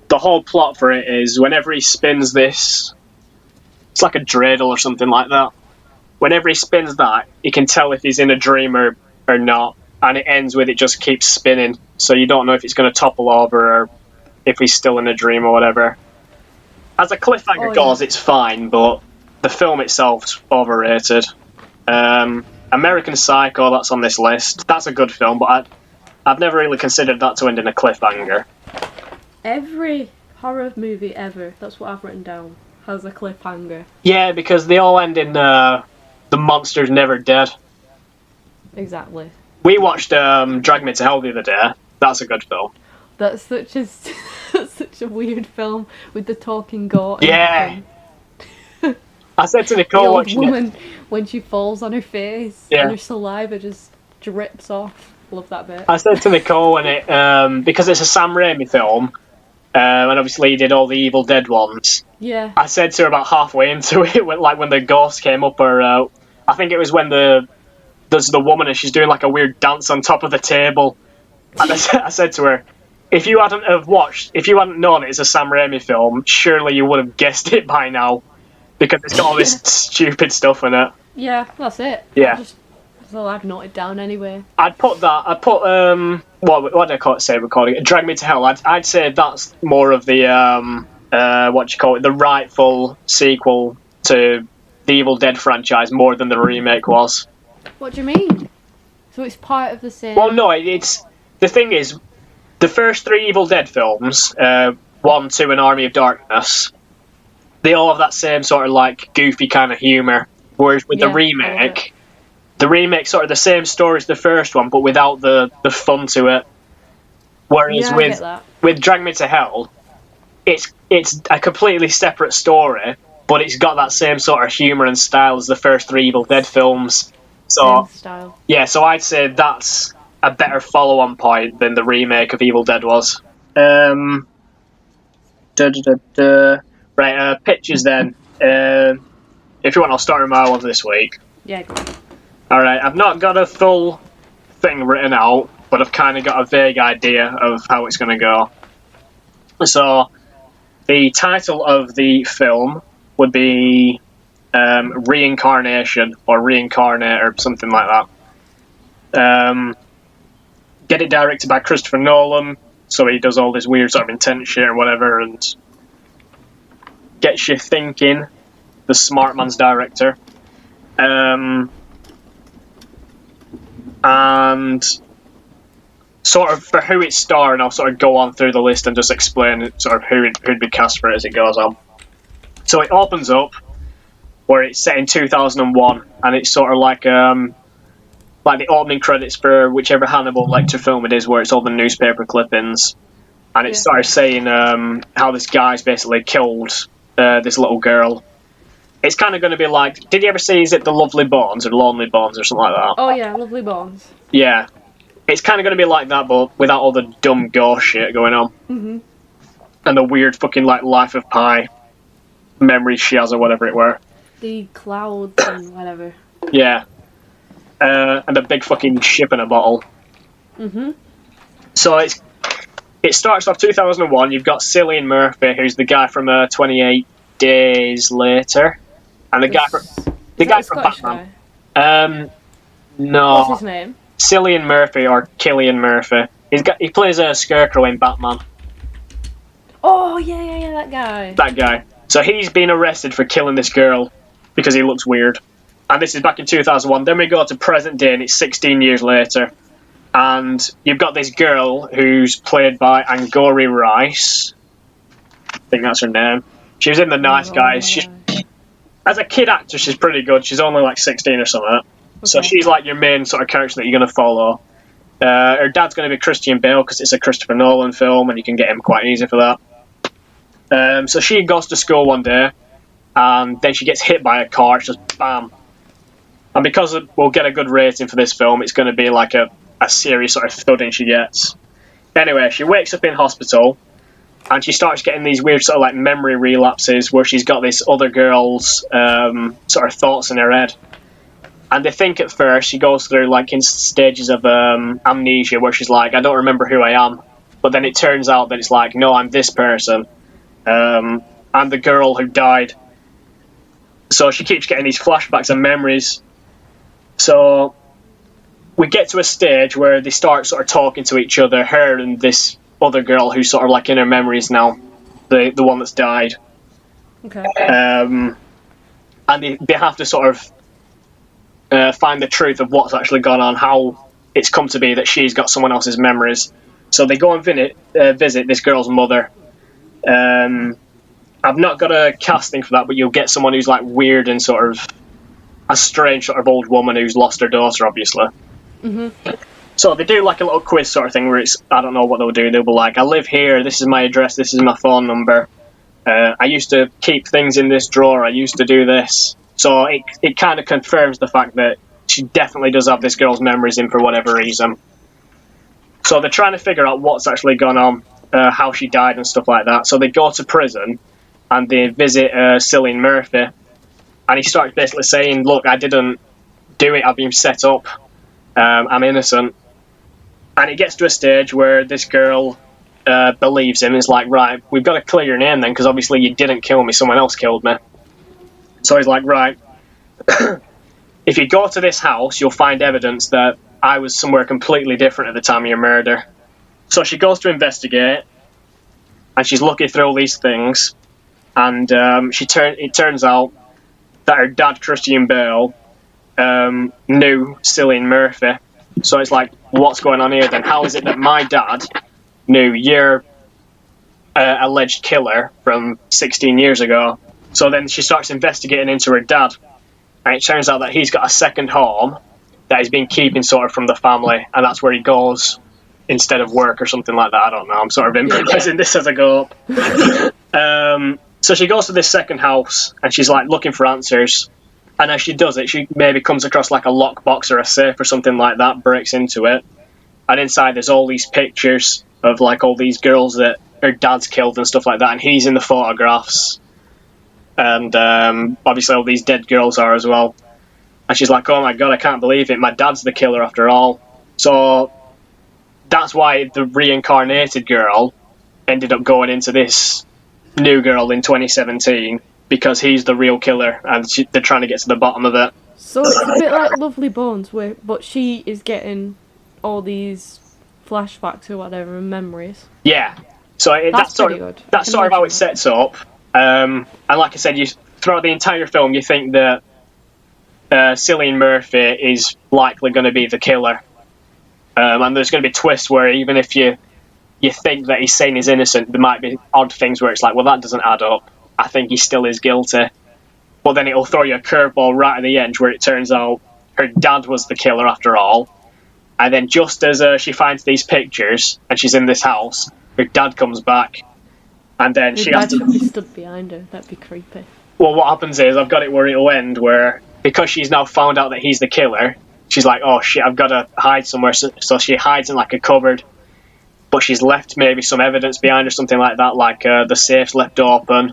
the whole plot for it is whenever he spins this, it's like a dreidel or something like that. Whenever he spins that, you can tell if he's in a dream or not. And it ends with it just keeps spinning. So you don't know if it's going to topple over or if he's still in a dream or whatever. As a cliffhanger goes, it's fine, but the film itself's overrated. American Psycho, that's on this list. That's a good film, but I've never really considered that to end in a cliffhanger. Every horror movie ever, that's what I've written down, has a cliffhanger. Yeah, because they all end in the the monster's never dead. Exactly. We watched Drag Me to Hell the other day. That's a good film. That's such a that's such a weird film with the talking goat. And Yeah. I said to the Nicole old watching woman it. when she falls on her face Yeah. and her saliva just drips off. Love that bit. I said to Nicole when it because it's a Sam Raimi film, and obviously he did all the Evil Dead ones. Yeah. I said to her about halfway into it, when the ghost came up, or I think it was when there's the woman and she's doing like a weird dance on top of the table. And I said to her, if you hadn't known it's a Sam Raimi film, surely you would have guessed it by now, because it's got all this stupid stuff in it. Yeah, that's it. Yeah. That's all I've noted down anyway. I'd put what do I call it? Say recording it. Drag Me to Hell. I'd say that's more of the the rightful sequel to the Evil Dead franchise, more than the remake was. What do you mean? So it's part of the same. Well, no, it's the thing is, the first 3 Evil Dead films, 1, 2, and Army of Darkness, they all have that same sort of like goofy kind of humour. Whereas with the remake's sort of the same story as the first one, but without the fun to it. Whereas with Drag Me to Hell, it's a completely separate story, but it's got that same sort of humour and style as the first 3 Evil Dead films. So same style. Yeah, so I'd say that's a better follow-on point than the remake of Evil Dead was. Right, pictures then. If you want, I'll start with my one this week. Yeah, go on. Alright, I've not got a full thing written out, but I've kind of got a vague idea of how it's going to go. So, the title of the film would be Reincarnation, or Reincarnate, or something like that. Get it directed by Christopher Nolan, so he does all this weird sort of intense shit or whatever, and gets you thinking. The smart man's director. And sort of for who it's starring, I'll sort of go on through the list and just explain sort of who'd be cast for it as it goes on. So it opens up where it's set in 2001, and it's sort of like the opening credits for whichever Hannibal Lecter film it is, where it's all the newspaper clippings, and it starts saying how this guy's basically killed this little girl. It's kind of going to be like, did you ever see, is it The Lovely Bones or Lonely Bones or something like that? Oh yeah, Lovely Bones. Yeah. It's kind of going to be like that, but without all the dumb gore shit going on. Mm-hmm. And the weird fucking like Life of Pi memory she has or whatever it were. The clouds and whatever. Yeah. And a big fucking ship in a bottle. Mm-hmm. So it starts off 2001. You've got Cillian Murphy, who's the guy from 28 Days Later. And the guy from Batman. Guy? No. What's his name? Cillian Murphy or Killian Murphy. He plays a Scarecrow in Batman. Oh yeah, that guy. That guy. So he's been arrested for killing this girl because he looks weird. And this is back in 2001. Then we go to present day, and it's 16 years later. And you've got this girl who's played by Angourie Rice. I think that's her name. She was in The Nice Guys. As a kid actor, she's pretty good. She's only like 16 or something. Okay. So she's like your main sort of character that you're going to follow. Her dad's going to be Christian Bale because it's a Christopher Nolan film, and you can get him quite easy for that. So she goes to school one day, and then she gets hit by a car. It's just bam. And because we'll get a good rating for this film, it's going to be like a serious sort of thudding she gets. Anyway, she wakes up in hospital, and she starts getting these weird sort of like memory relapses where she's got this other girl's sort of thoughts in her head. And they think at first she goes through like in stages of amnesia where she's like, I don't remember who I am. But then it turns out that it's like, no, I'm this person. I'm the girl who died. So she keeps getting these flashbacks and memories. So we get to a stage where they start sort of talking to each other, her and this other girl who's sort of like in her memories now, the one that's died. Okay. And they have to sort of find the truth of what's actually gone on, how it's come to be that she's got someone else's memories. So they go and visit this girl's mother. I've not got a casting for that, but you'll get someone who's like weird and sort of a strange sort of old woman who's lost her daughter, obviously. Mm-hmm. So they do like a little quiz sort of thing where it's, I don't know what they'll do. They'll be like, I live here, this is my address, this is my phone number. I used to keep things in this drawer, I used to do this. So it kind of confirms the fact that she definitely does have this girl's memories in for whatever reason. So they're trying to figure out what's actually gone on, how she died and stuff like that. So they go to prison and they visit Cillian Murphy. And he starts basically saying, look, I didn't do it, I've been set up, I'm innocent. And it gets to a stage where this girl believes him. It's like, right, we've got to clear your name then, because obviously you didn't kill me, someone else killed me. So he's like, right, if you go to this house, you'll find evidence that I was somewhere completely different at the time of your murder. So she goes to investigate, and she's looking through all these things, and it turns out that her dad, Christian Bale, knew Cillian Murphy. So it's like, what's going on here then? How is it that my dad knew your alleged killer from 16 years ago? So then she starts investigating into her dad, and it turns out that he's got a second home that he's been keeping sort of from the family, and that's where he goes instead of work or something like that. I don't know, I'm sort of improvising this as I go up. So she goes to this second house, and she's like looking for answers. And as she does it, she maybe comes across like a lockbox or a safe or something like that, breaks into it. And inside there's all these pictures of like all these girls that her dad's killed and stuff like that. And he's in the photographs. And obviously all these dead girls are as well. And she's like, oh my God, I can't believe it. My dad's the killer after all. So that's why the reincarnated girl ended up going into this new girl in 2017. Because he's the real killer, and they're trying to get to the bottom of it. So it's a bit like Lovely Bones, but she is getting all these flashbacks or whatever and memories. Yeah, so that's sort of how it sets up. And like I said, throughout the entire film, you think that Cillian Murphy is likely going to be the killer, and there's going to be twists where even if you think that he's saying he's innocent, there might be odd things where it's like, well, that doesn't add up. I think he still is guilty. But then it'll throw you a curveball right at the end where it turns out her dad was the killer after all. And then just as she finds these pictures and she's in this house, her dad comes back. And then she has to... be stood behind her. That'd be creepy. Well, what happens is, I've got it where it'll end, where because she's now found out that he's the killer, she's like, oh shit, I've got to hide somewhere. So she hides in like a cupboard. But she's left maybe some evidence behind or something like that, like the safe's left open.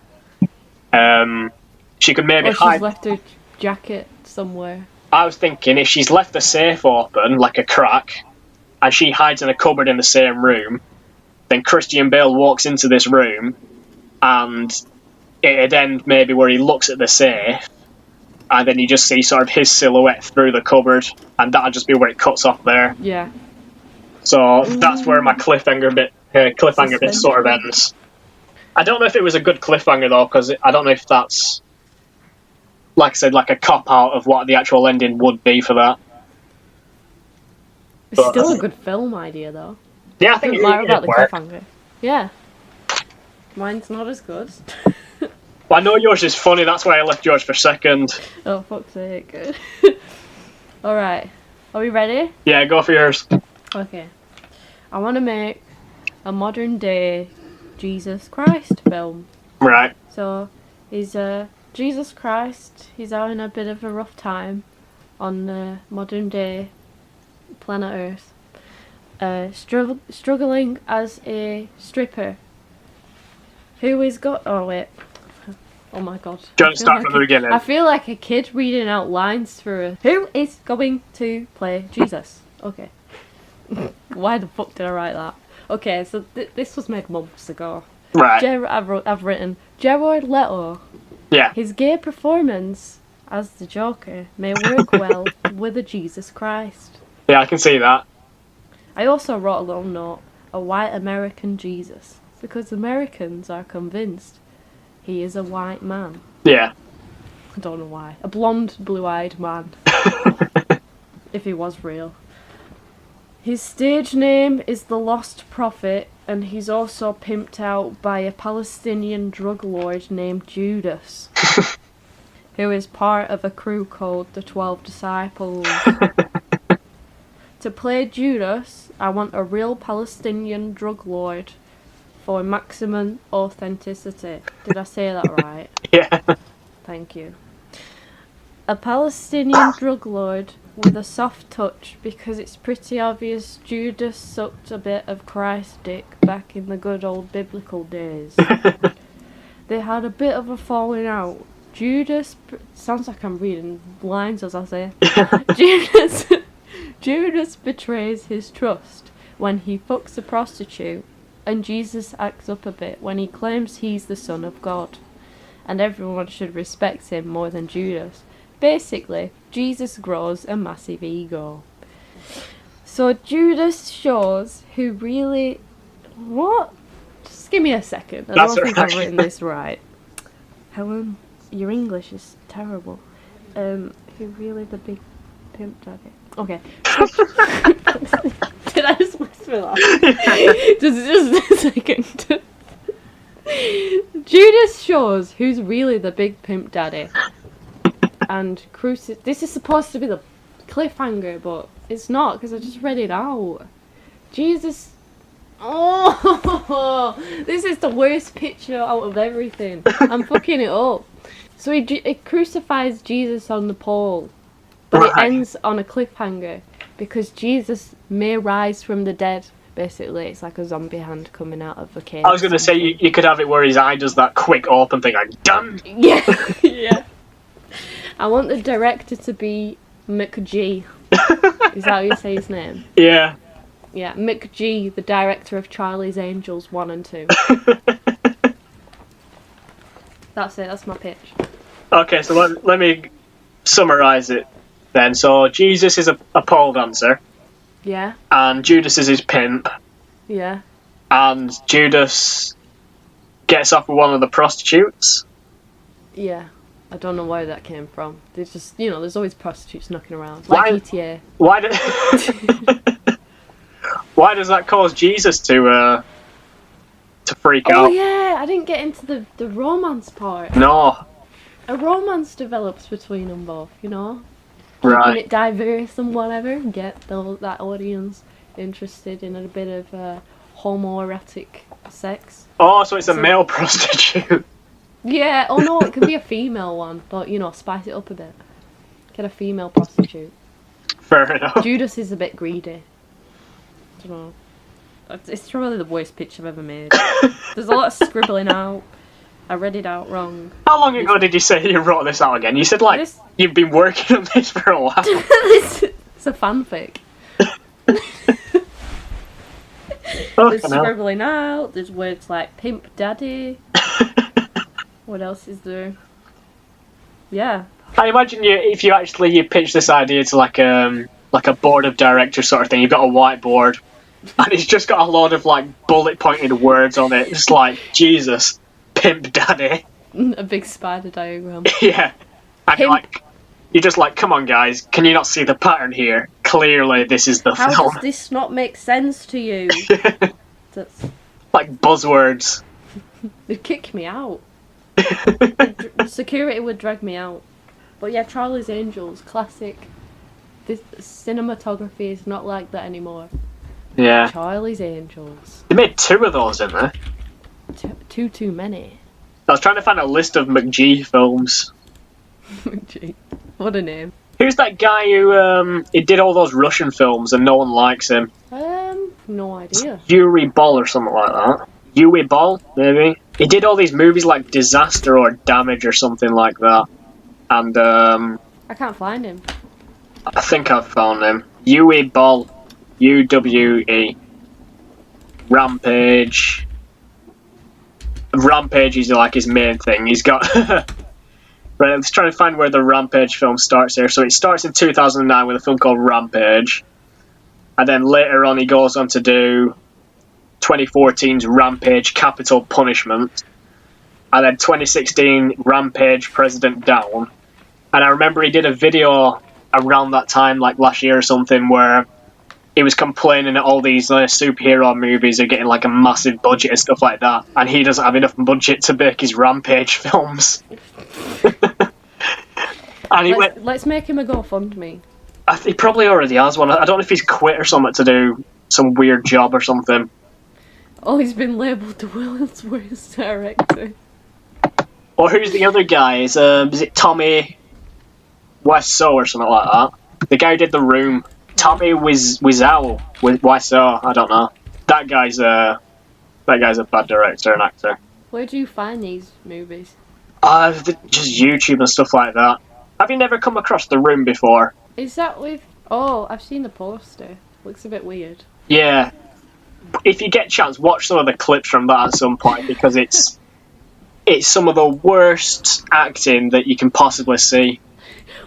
She could maybe hide. She's left her jacket somewhere. I was thinking if she's left the safe open, like a crack, and she hides in a cupboard in the same room, then Christian Bale walks into this room, and it'd end maybe where he looks at the safe, and then you just see sort of his silhouette through the cupboard, and that'll just be where it cuts off there. Yeah. So that's where my cliffhanger bit sort of ends. I don't know if it was a good cliffhanger though, because I don't know if that's, like I said, like a cop-out of what the actual ending would be for that. It's still a good film idea though. Yeah, I think it about the work. cliffhanger. Yeah. Mine's not as good. Well, I know yours is funny, that's why I left yours for second. Oh, fuck's sake. Alright. Are we ready? Yeah, go for yours. Okay. I want to make a modern day Jesus Christ film. Right. So, he's Jesus Christ, he's having a bit of a rough time on modern day planet Earth. Struggling as a stripper. Who is got... Oh, wait. Oh my god. Do you want to start from the beginning? I feel like a kid reading out lines for a... Who is going to play Jesus? Okay. Why the fuck did I write that? Okay, so this was made months ago. Right. I've written Jared Leto. Yeah. His gay performance as the Joker may work well with a Jesus Christ. Yeah, I can see that. I also wrote a little note, a white American Jesus, because Americans are convinced he is a white man. Yeah. I don't know why. A blonde, blue-eyed man. If he was real. His stage name is The Lost Prophet, and he's also pimped out by a Palestinian drug lord named Judas. who is part of a crew called the 12 Disciples. To play Judas, I want a real Palestinian drug lord for maximum authenticity. Did I say that right? Yeah. Thank you. A Palestinian drug lord with a soft touch, because it's pretty obvious Judas sucked a bit of Christ's dick back in the good old biblical days. They had a bit of a falling out. Sounds like I'm reading lines as I say. Judas betrays his trust when he fucks a prostitute, and Jesus acts up a bit when he claims he's the Son of God, and everyone should respect him more than Judas. Basically, Jesus grows a massive ego. So Judas shows who really... What? Just give me a second. I don't think I've written this right. Helen, your English is terrible. Who really the big pimp daddy? Okay. Did I just whisper that? just a second. Judas shows who's really the big pimp daddy. And this is supposed to be the cliffhanger, but it's not, because I just read it out. Jesus. Oh, this is the worst picture out of everything. I'm fucking it up. So he crucifies Jesus on the pole, but it ends on a cliffhanger, because Jesus may rise from the dead. Basically, it's like a zombie hand coming out of a cave. I was going to say, you could have it where his eye does that quick open thing, like, done! Yeah, yeah. I want the director to be McG. Is that how you say his name? Yeah. Yeah, McG, the director of Charlie's Angels 1 and 2. That's it, that's my pitch. Okay, so let me summarise it then. So Jesus is a pole dancer. Yeah. And Judas is his pimp. Yeah. And Judas gets off with one of the prostitutes. Yeah. I don't know where that came from. There's just, there's always prostitutes knocking around. It's like GTA. Why does that cause Jesus to freak out? Oh yeah, I didn't get into the romance part. No. A romance develops between them both, Right. Keeping it diverse and whatever, get that audience interested in a bit of homoerotic sex. Oh, so it's a male prostitute. Yeah, oh no, it could be a female one, but spice it up a bit. Get a female prostitute. Fair enough. Judas is a bit greedy. I don't know. It's probably the worst pitch I've ever made. There's a lot of scribbling out. I read it out wrong. How long ago did you say you wrote this out again? You said you've been working on this for a while. It's a fanfic. There's scribbling out. There's words like pimp daddy. What else is there? Yeah. I imagine if you pitch this idea to like a board of directors sort of thing. You've got a whiteboard, and it's just got a load of bullet pointed words on it. It's like Jesus, pimp daddy. A big spider diagram. Yeah. And you're just like, come on guys, can you not see the pattern here? Clearly this is the film. How does this not make sense to you? That's like buzzwords. They'd kick me out. The security would drag me out. But yeah, Charlie's Angels, classic. This cinematography is not like that anymore. Yeah. Charlie's Angels. They made 2 of those, didn't they? Too many. I was trying to find a list of McG films. McG. What a name. Who's that guy who he did all those Russian films and no one likes him? No idea. Yuri Ball or something like that. Yuri Ball, maybe? He did all these movies like Disaster or Damage or something like that. And I can't find him. I think I've found him. Uwe Boll. U-W-E. Rampage. Rampage is like his main thing. He's got... Right, I'm just trying to find where the Rampage film starts here. So it starts in 2009 with a film called Rampage. And then later on he goes on to do 2014's Rampage Capital Punishment. And then 2016 Rampage President Down. And I remember he did a video around that time, like last year or something, where he was complaining that all these superhero movies are getting like a massive budget and stuff like that, and he doesn't have enough budget to make his Rampage films. And let's make him a GoFundMe. He probably already has one. I don't know if he's quit or something to do some weird job or something. Oh, he's been labelled the world's worst director. Or who's the other guy? Is it Tommy Wiseau or something like that? The guy who did The Room. Tommy Wiseau. Wiseau, I don't know. That guy's a bad director and actor. Where do you find these movies? Just YouTube and stuff like that. Have you never come across The Room before? Is that with... Oh, I've seen the poster. Looks a bit weird. Yeah. If you get a chance, watch some of the clips from that at some point, because it's some of the worst acting that you can possibly see.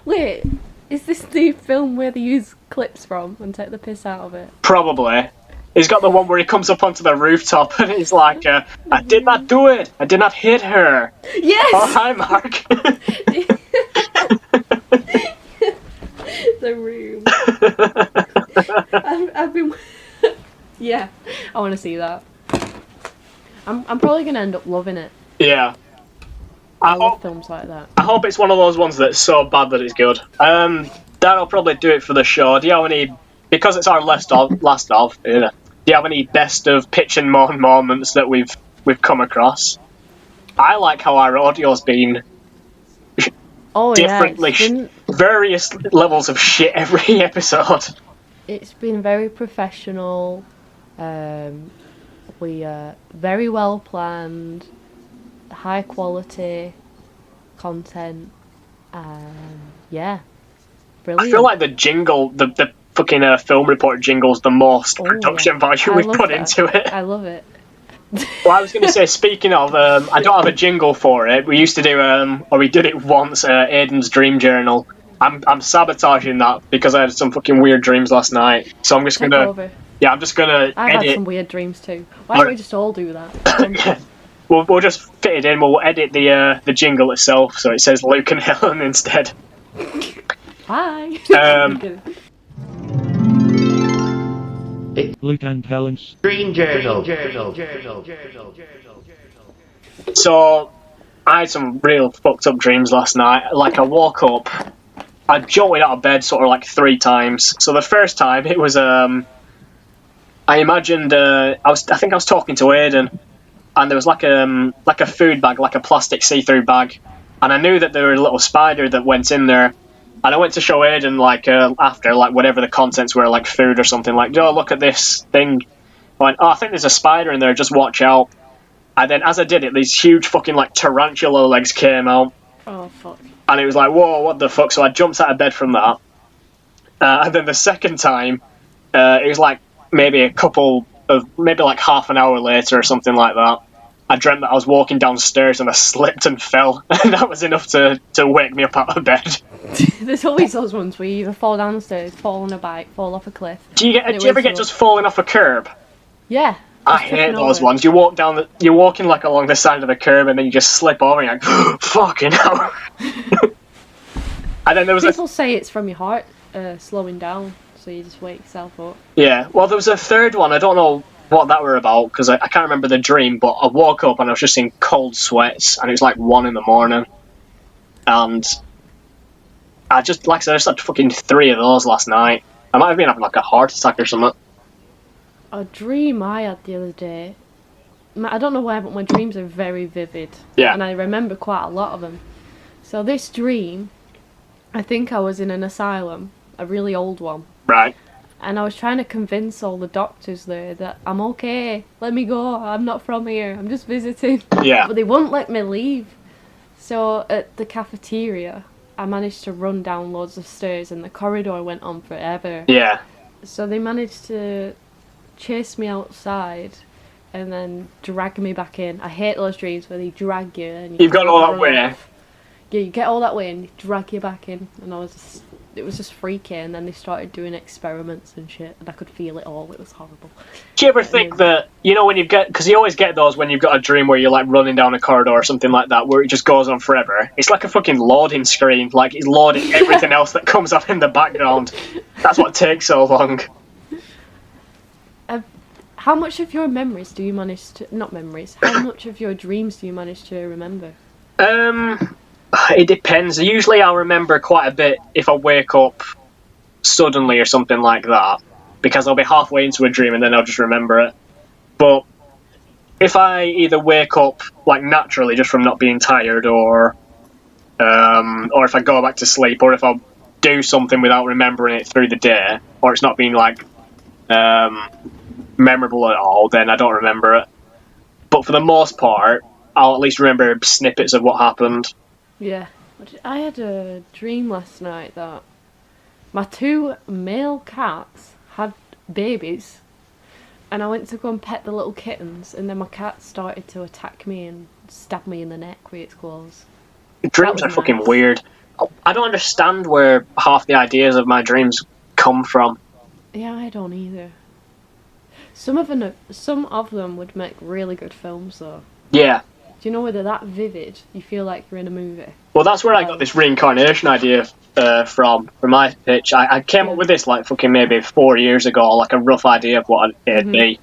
Wait, is this the film where they use clips from and take the piss out of it? Probably. He's got the one where he comes up onto the rooftop and he's like, I did not do it. I did not hit her. Yes! Oh, hi, Mark. The Room. I've been... Yeah, I want to see that. I'm probably going to end up loving it. Yeah. I love films like that. I hope it's one of those ones that's so bad that it's good. That'll probably do it for the show. Do you have any... Because it's our last of, do you have any best of Pitch and Moan moments that we've come across? I like how our audio's been differently, various levels of shit every episode. It's been very professional. We very well planned, high quality content. Yeah, brilliant. I feel like the jingle, the fucking film report jingle's the most production value we've put into it. I love it. Well, I was going to say, speaking of, I don't have a jingle for it. We used to do, or we did it once, Aiden's Dream Journal. I'm sabotaging that because I had some fucking weird dreams last night. So I'm just going to... Yeah, I'm just going to edit... I've had some weird dreams too. Why don't we just all do that? We'll just fit it in. We'll edit the jingle itself so it says Luke and Helen instead. Bye. Luke and Helen's Dream Journal. So, I had some real fucked up dreams last night. Like, I woke up, I jolted out of bed sort of like 3 times. So the first time, it was, I imagined, I think I was talking to Aiden, and there was like a food bag, like a plastic see-through bag, and I knew that there was a little spider that went in there. And I went to show Aiden, like, after, like, whatever the contents were, like, food or something, like, oh, look at this thing. I went, oh, I think there's a spider in there, just watch out. And then, as I did it, these huge fucking, like, tarantula legs came out. Oh, fuck. And it was like, whoa, what the fuck? So I jumped out of bed from that. And then the second time, it was, like, maybe like half an hour later or something like that. I dreamt that I was walking downstairs and I slipped and fell, and that was enough to wake me up out of bed. There's always those ones where you either fall downstairs, fall on a bike, fall off a cliff. Do you ever get just falling off a curb? Yeah. I hate those ones. You're walking like along the side of the curb and then you just slip over and you're like, fucking hell. And then there was people say it's from your heart slowing down, so you just wake yourself up. Yeah, well there was a third one, I don't know what that were about, because I can't remember the dream, but I woke up and I was just in cold sweats, and it was like 1 a.m, and I just had fucking 3 of those last night. I might have been having like a heart attack or something. A dream I had the other day, I don't know why, but my dreams are very vivid. Yeah. And I remember quite a lot of them. So this dream, I think I was in an asylum, a really old one. Right. And I was trying to convince all the doctors there that I'm okay, let me go, I'm not from here, I'm just visiting. Yeah. But they wouldn't let me leave. So at the cafeteria, I managed to run down loads of stairs and the corridor went on forever. Yeah. So they managed to chase me outside and then drag me back in. I hate those dreams where they drag you and you've got all that way. Yeah, you get all that way and they drag you back in, and it was just freaky. And then they started doing experiments and shit, and I could feel it all. It was horrible. Do you ever think that, when you get, because you always get those when you've got a dream where you're like running down a corridor or something like that, where it just goes on forever. It's like a fucking loading screen, like it's loading everything else that comes up in the background. That's what takes so long. How much of your memories do you manage to... Not memories. How much of your dreams do you manage to remember? It depends. Usually I'll remember quite a bit if I wake up suddenly or something like that, because I'll be halfway into a dream and then I'll just remember it. But if I either wake up like naturally just from not being tired, or if I go back to sleep, or if I do something without remembering it through the day, or it's not being like memorable at all, then I don't remember it. But for the most part, I'll at least remember snippets of what happened. Yeah. I had a dream last night that my 2 male cats had babies, and I went to go and pet the little kittens, and then my cat started to attack me and stab me in the neck with its claws. Dreams are fucking weird. I don't understand where half the ideas of my dreams come from. Yeah, I don't either. Some of them would make really good films, though. Yeah. Do you know whether that vivid? You feel like you're in a movie. Well, that's where I got this reincarnation idea from for my pitch. I came up with this like fucking maybe 4 years ago, like a rough idea of what it'd be.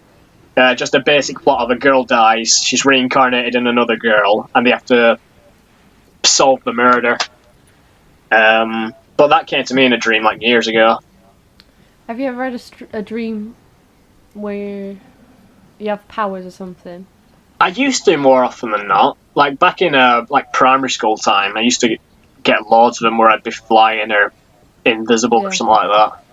Just a basic plot of a girl dies, she's reincarnated in another girl, and they have to solve the murder. But that came to me in a dream like years ago. Have you ever had a dream where you have powers or something? I used to more often than not. Like back in like primary school time, I used to get loads of them where I'd be flying or invisible or something like that.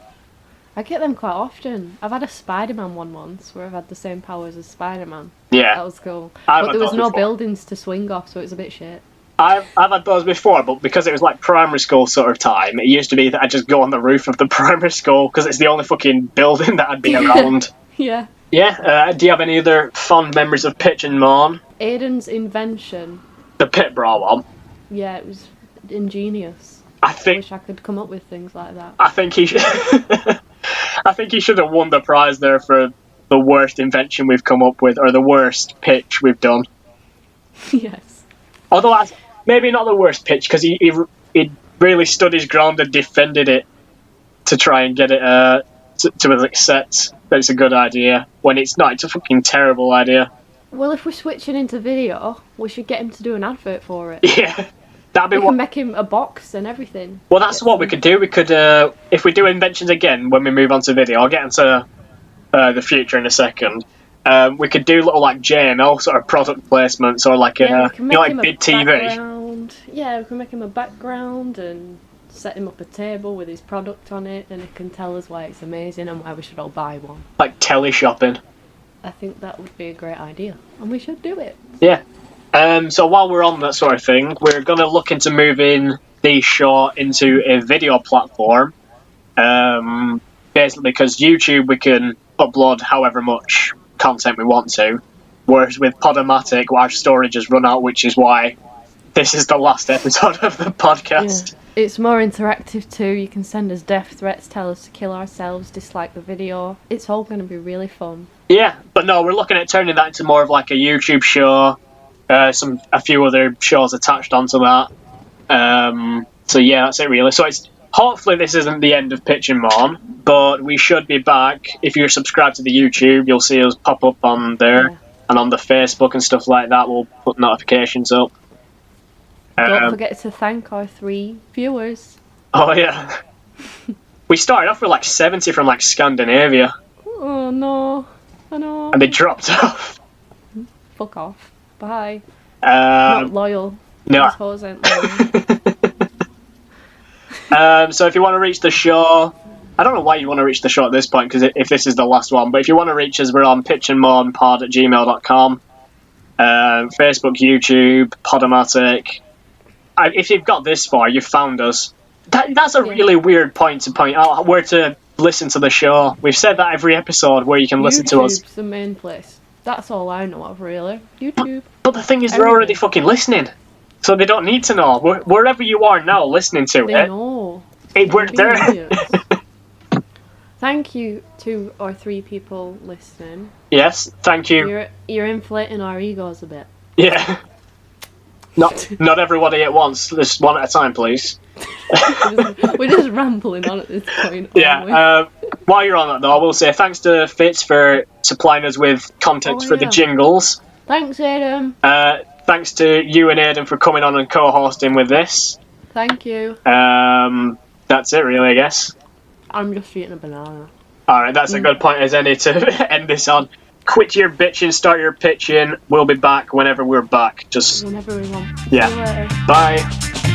I get them quite often. I've had a SpiderMan one once where I've had the same powers as Spider-Man. Yeah. That was cool. But there was no buildings to swing off, so it was a bit shit. I've had those before, but because it was like primary school sort of time, it used to be that I'd just go on the roof of the primary school because it's the only fucking building that I'd be around. Yeah. Yeah, do you have any other fond memories of Pitch and Moan? Aiden's invention. The pit bra one? Yeah, it was ingenious. I wish I could come up with things like that. I think he should... I think he should have won the prize there for the worst invention we've come up with, or the worst pitch we've done. Yes. Although, maybe not the worst pitch, because he really stood his ground and defended it to try and get it to accept that it's a good idea, when it's not. It's a fucking terrible idea. Well, if we're switching into video, we should get him to do an advert for it. Yeah. That'd be we can make him a box and everything. Well, that's what we could do. We could, if we do inventions again when we move on to video, I'll get into the future in a second. We could do little like JML sort of product placements, or like like big TV. Yeah, we can make him a background and set him up a table with his product on it, and it can tell us why it's amazing and why we should all buy one. Like teleshopping. I think that would be a great idea, and we should do it. Yeah. So while we're on that sort of thing, we're going to look into moving the show into a video platform. Basically, because YouTube, we can upload however much content we want to, whereas with Podomatic, our storage has run out, which is why this is the last episode of the podcast. Yeah. It's more interactive too. You can send us death threats, tell us to kill ourselves, dislike the video. It's all going to be really fun. Yeah, but no, we're looking at turning that into more of like a YouTube show. A few other shows attached onto that. So yeah, that's it really. So hopefully this isn't the end of Pitch and Moan, but we should be back. If you're subscribed to the YouTube, you'll see us pop up on there, and on the Facebook and stuff like that. We'll put notifications up. Don't forget to thank our 3 viewers. Oh yeah. We started off with like 70 from like Scandinavia. Oh no, I know. And they dropped off. Fuck off. Bye. Not loyal. No. Those hoes ain't loyal. So if you want to reach the show, I don't know why you want to reach the show at this point, because if this is the last one, but if you want to reach us, we're on pitchandmoanpod@gmail.com. Facebook, YouTube, Podomatic. If you've got this far, you've found us. That's a really weird point to point out, where to listen to the show. We've said that every episode, where you can listen to us. YouTube's the main place. That's all I know of, really. YouTube. But the thing is, they're already fucking listening. So they don't need to know. Wherever you are now listening to they know. We're there. Thank you to our 3 people listening. Yes, thank you. You're inflating our egos a bit. Yeah. Not everybody at once. Just one at a time, please. We're just rambling on at this point. Yeah. While you're on that, though, I will say thanks to Fitz for supplying us with content for the jingles. Thanks, Adam. thanks to you and Aidan for coming on and co-hosting with this. Thank you. That's it, really, I guess. I'm just eating a banana. Alright, that's a good point as any to end this on. Quit your bitching, start your pitching. We'll be back whenever we're back. Just whenever we want. Yeah. See you later. Bye.